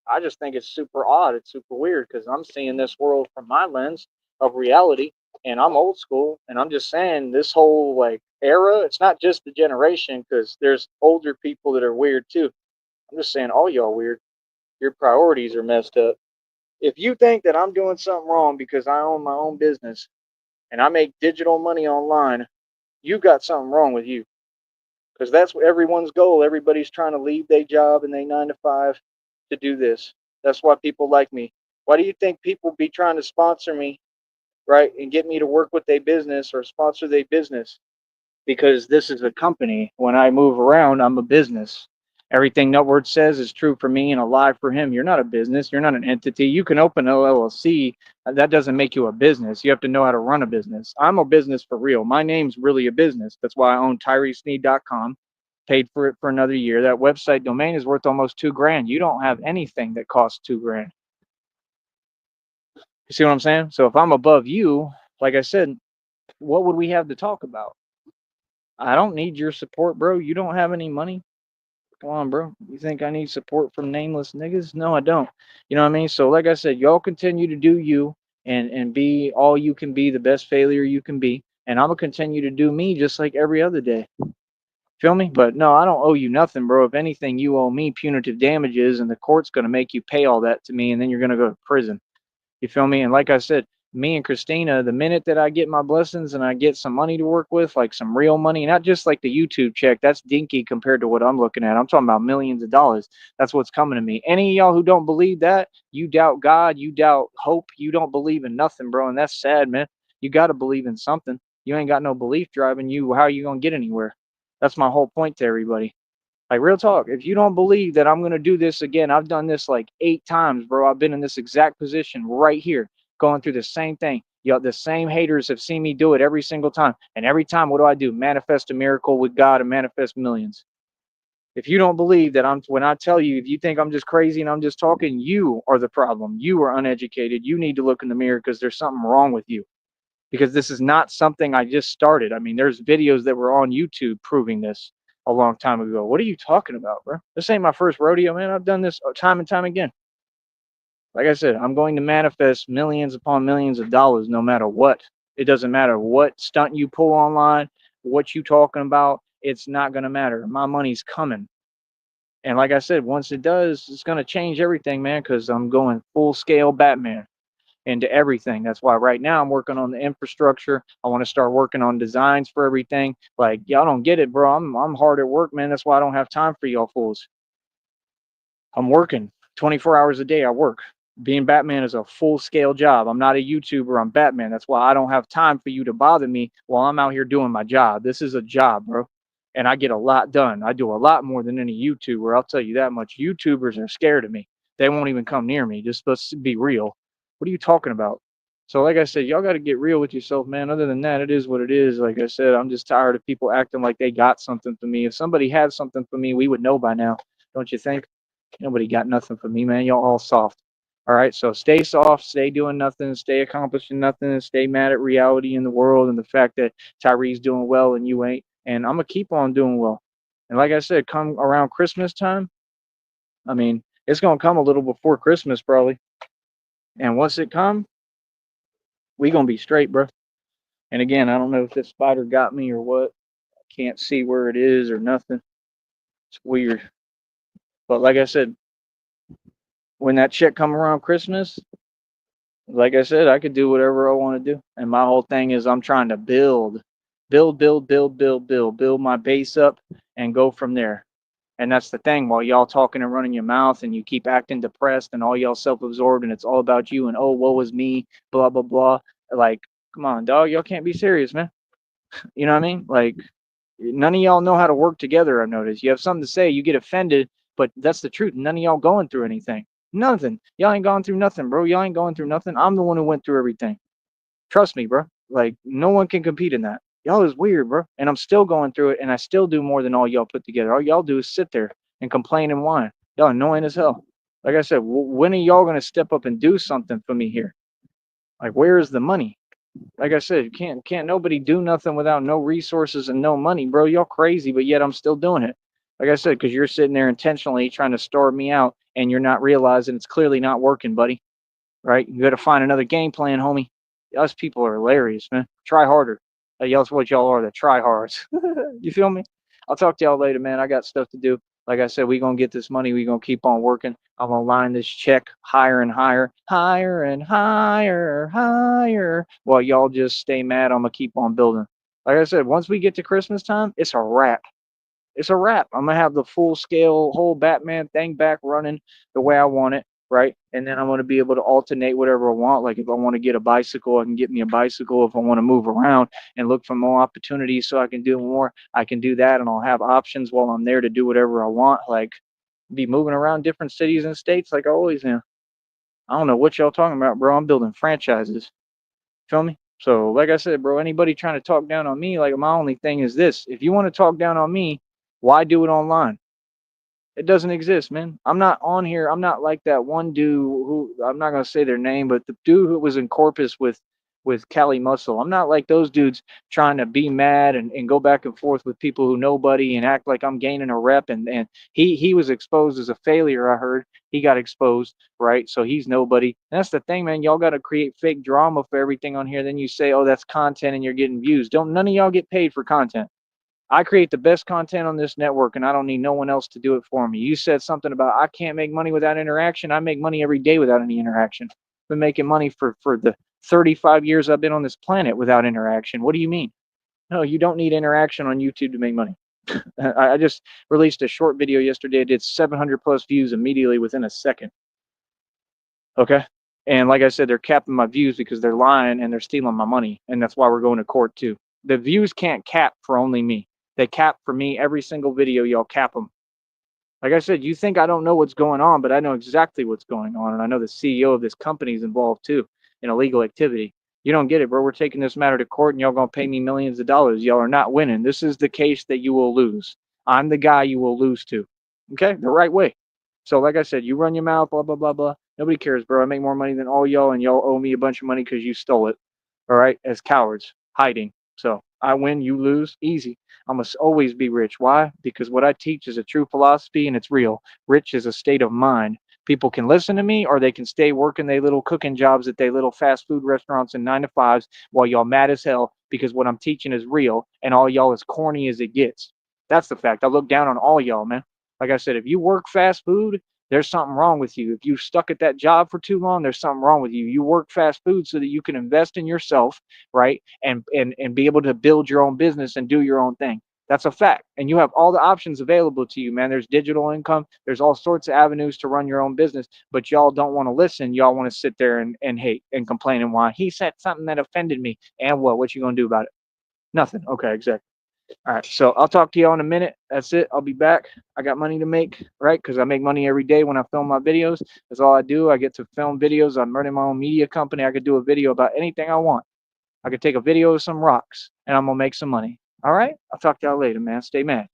I just think it's super odd. It's super weird because I'm seeing this world from my lens of reality, and I'm old school. And I'm just saying this whole like era. It's not just the generation because there's older people that are weird too. I'm just saying all y'all weird. Your priorities are messed up. If you think that I'm doing something wrong because I own my own business and I make digital money online, You got something wrong with you. Because that's everyone's goal. Everybody's trying to leave their job and they 9 to 5 to do this. That's why people like me. Why do you think people be trying to sponsor me, right, and get me to work with their business or sponsor their business? Because this is a company. When I move around, I'm a business. Everything Nutword says is true for me and a lie for him. You're not a business. You're not an entity. You can open an LLC. That doesn't make you a business. You have to know how to run a business. I'm a business for real. My name's really a business. That's why I own TyreseSneed.com. Paid for it for another year. That website domain is worth almost $2,000. You don't have anything that costs $2,000. You see what I'm saying? So if I'm above you, like I said, what would we have to talk about? I don't need your support, bro. You don't have any money. Come on, bro. You think I need support from nameless niggas? No, I don't. You know what I mean? So, like I said, y'all continue to do you and be all you can be, the best failure you can be. And I'm gonna continue to do me just like every other day. Feel me? But no, I don't owe you nothing, bro. If anything, you owe me punitive damages, and the court's gonna make you pay all that to me, and then you're gonna go to prison. You feel me? And like I said, me and Christina, the minute that I get my blessings and I get some money to work with, like some real money, not just like the YouTube check, that's dinky compared to what I'm looking at. I'm talking about millions of dollars. That's what's coming to me. Any of y'all who don't believe that, you doubt God, you doubt hope, you don't believe in nothing, bro. And that's sad, man. You got to believe in something. You ain't got no belief driving you. How are you going to get anywhere? That's my whole point to everybody. Like real talk, if you don't believe that I'm gonna do this again, I've done this like 8 times, bro. I've been in this exact position right here, going through the same thing. Yo, the same haters have seen me do it every single time. And every time, what do? Manifest a miracle with God and manifest millions. If you don't believe that when I tell you, if you think I'm just crazy and I'm just talking, you are the problem. You are uneducated. You need to look in the mirror because there's something wrong with you. Because this is not something I just started. I mean, there's videos that were on YouTube proving this a long time ago. What are you talking about, bro? This ain't my first rodeo, man. I've done this time and time again. Like I said, I'm going to manifest millions upon millions of dollars no matter what. It doesn't matter what stunt you pull online, what you talking about. It's not going to matter. My money's coming. And like I said, once it does, it's going to change everything, man, because I'm going full scale Batman into everything. That's why right now I'm working on the infrastructure. I want to start working on designs for everything. Like y'all don't get it, bro. I'm hard at work, man. That's why I don't have time for y'all fools. I'm working 24 hours a day. I work. Being Batman is a full scale job. I'm not a YouTuber. I'm Batman. That's why I don't have time for you to bother me while I'm out here doing my job. This is a job, bro. And I get a lot done. I do a lot more than any YouTuber. I'll tell you that much. YouTubers are scared of me. They won't even come near me. Just let's be real. What are you talking about? So, like I said, y'all got to get real with yourself, man. Other than that, it is what it is. Like I said, I'm just tired of people acting like they got something for me. If somebody had something for me, we would know by now, don't you think? Nobody got nothing for me, man. Y'all all soft. All right, so stay soft, stay doing nothing, stay accomplishing nothing, and stay mad at reality in the world and the fact that Tyree's doing well and you ain't. And I'm gonna keep on doing well. And like I said, come around Christmas time, I mean, it's gonna come a little before Christmas probably. And once it come, we gonna be straight, bro. And again, I don't know if this spider got me or what. I can't see where it is or nothing. It's weird. But like I said, when that check come around Christmas, like I said, I could do whatever I want to do. And my whole thing is I'm trying to build my base up and go from there. And that's the thing. While y'all talking and running your mouth and you keep acting depressed and all y'all self-absorbed and it's all about you and oh, woe is me, blah blah blah. Like, come on, dog, y'all can't be serious, man. You know what I mean? Like, none of y'all know how to work together. I've noticed. You have something to say, you get offended, but that's the truth. None of y'all going through anything. Nothing. Y'all ain't gone through nothing, bro. Y'all ain't going through nothing. I'm the one who went through everything. Trust me, bro. Like, no one can compete in that. Y'all is weird, bro. And I'm still going through it, and I still do more than all y'all put together. All y'all do is sit there and complain and whine. Y'all annoying as hell. Like I said, when are y'all gonna step up and do something for me here? Like, where is the money? Like I said, can't nobody do nothing without no resources and no money, bro. Y'all crazy, but yet I'm still doing it. Like I said, because you're sitting there intentionally trying to starve me out, and you're not realizing it's clearly not working, buddy. Right? You got to find another game plan, homie. Us people are hilarious, man. Try harder. Y'all's what y'all are, the try hards. You feel me? I'll talk to y'all later, man. I got stuff to do. Like I said, we gonna get this money. We gonna keep on working. I'm gonna line this check higher and higher, higher and higher, higher. While y'all just stay mad, I'm gonna keep on building. Like I said, once we get to Christmas time, it's a wrap. It's a wrap. I'm gonna have the full scale whole Batman thing back running the way I want it, right? And then I'm gonna be able to alternate whatever I want. Like if I want to get a bicycle, I can get me a bicycle. If I want to move around and look for more opportunities so I can do more, I can do that, and I'll have options while I'm there to do whatever I want. Like be moving around different cities and states like I always am. I don't know what y'all talking about, bro. I'm building franchises. Feel me? So, like I said, bro, anybody trying to talk down on me, like my only thing is this: if you want to talk down on me, why do it online? It doesn't exist, man. I'm not on here. I'm not like that one dude who I'm not gonna say their name, but the dude who was in Corpus with Cali Muscle. I'm not like those dudes trying to be mad and go back and forth with people who nobody and act like I'm gaining a rep. And he was exposed as a failure. I heard he got exposed, right? So he's nobody. And that's the thing, man. Y'all got to create fake drama for everything on here. Then you say, oh, that's content and you're getting views. Don't none of y'all get paid for content. I create the best content on this network and I don't need no one else to do it for me. You said something about I can't make money without interaction. I make money every day without any interaction. I've been making money for the 35 years I've been on this planet without interaction. What do you mean? No, you don't need interaction on YouTube to make money. I just released a short video yesterday. It did 700 plus views immediately within a second. Okay. And like I said, they're capping my views because they're lying and they're stealing my money. And that's why we're going to court too. The views can't cap for only me. They cap for me every single video. Y'all cap them. Like I said, you think I don't know what's going on, but I know exactly what's going on. And I know the CEO of this company is involved too in illegal activity. You don't get it, bro. We're taking this matter to court and y'all going to pay me millions of dollars. Y'all are not winning. This is the case that you will lose. I'm the guy you will lose to. Okay? The right way. So, like I said, you run your mouth, blah, blah, blah, blah. Nobody cares, bro. I make more money than all y'all, and y'all owe me a bunch of money because you stole it. All right? As cowards, hiding. So, I win, you lose. Easy. I must always be rich. Why? Because what I teach is a true philosophy and it's real. Rich is a state of mind. People can listen to me or they can stay working their little cooking jobs at their little fast food restaurants and 9 to 5s while y'all mad as hell because what I'm teaching is real and all y'all as corny as it gets. That's the fact. I look down on all y'all, man. Like I said, if you work fast food, there's something wrong with you. If you stuck at that job for too long, there's something wrong with you. You work fast food so that you can invest in yourself, right? And be able to build your own business and do your own thing. That's a fact. And you have all the options available to you, man. There's digital income. There's all sorts of avenues to run your own business, but y'all don't want to listen. Y'all want to sit there and hate and complain and why he said something that offended me. And what? What you gonna do about it? Nothing. Okay, exactly. All right. So I'll talk to y'all in a minute. That's it. I'll be back. I got money to make, right? Because I make money every day when I film my videos. That's all I do. I get to film videos. I'm running my own media company. I could do a video about anything I want. I could take a video of some rocks and I'm gonna make some money. All right. I'll talk to y'all later, man. Stay mad.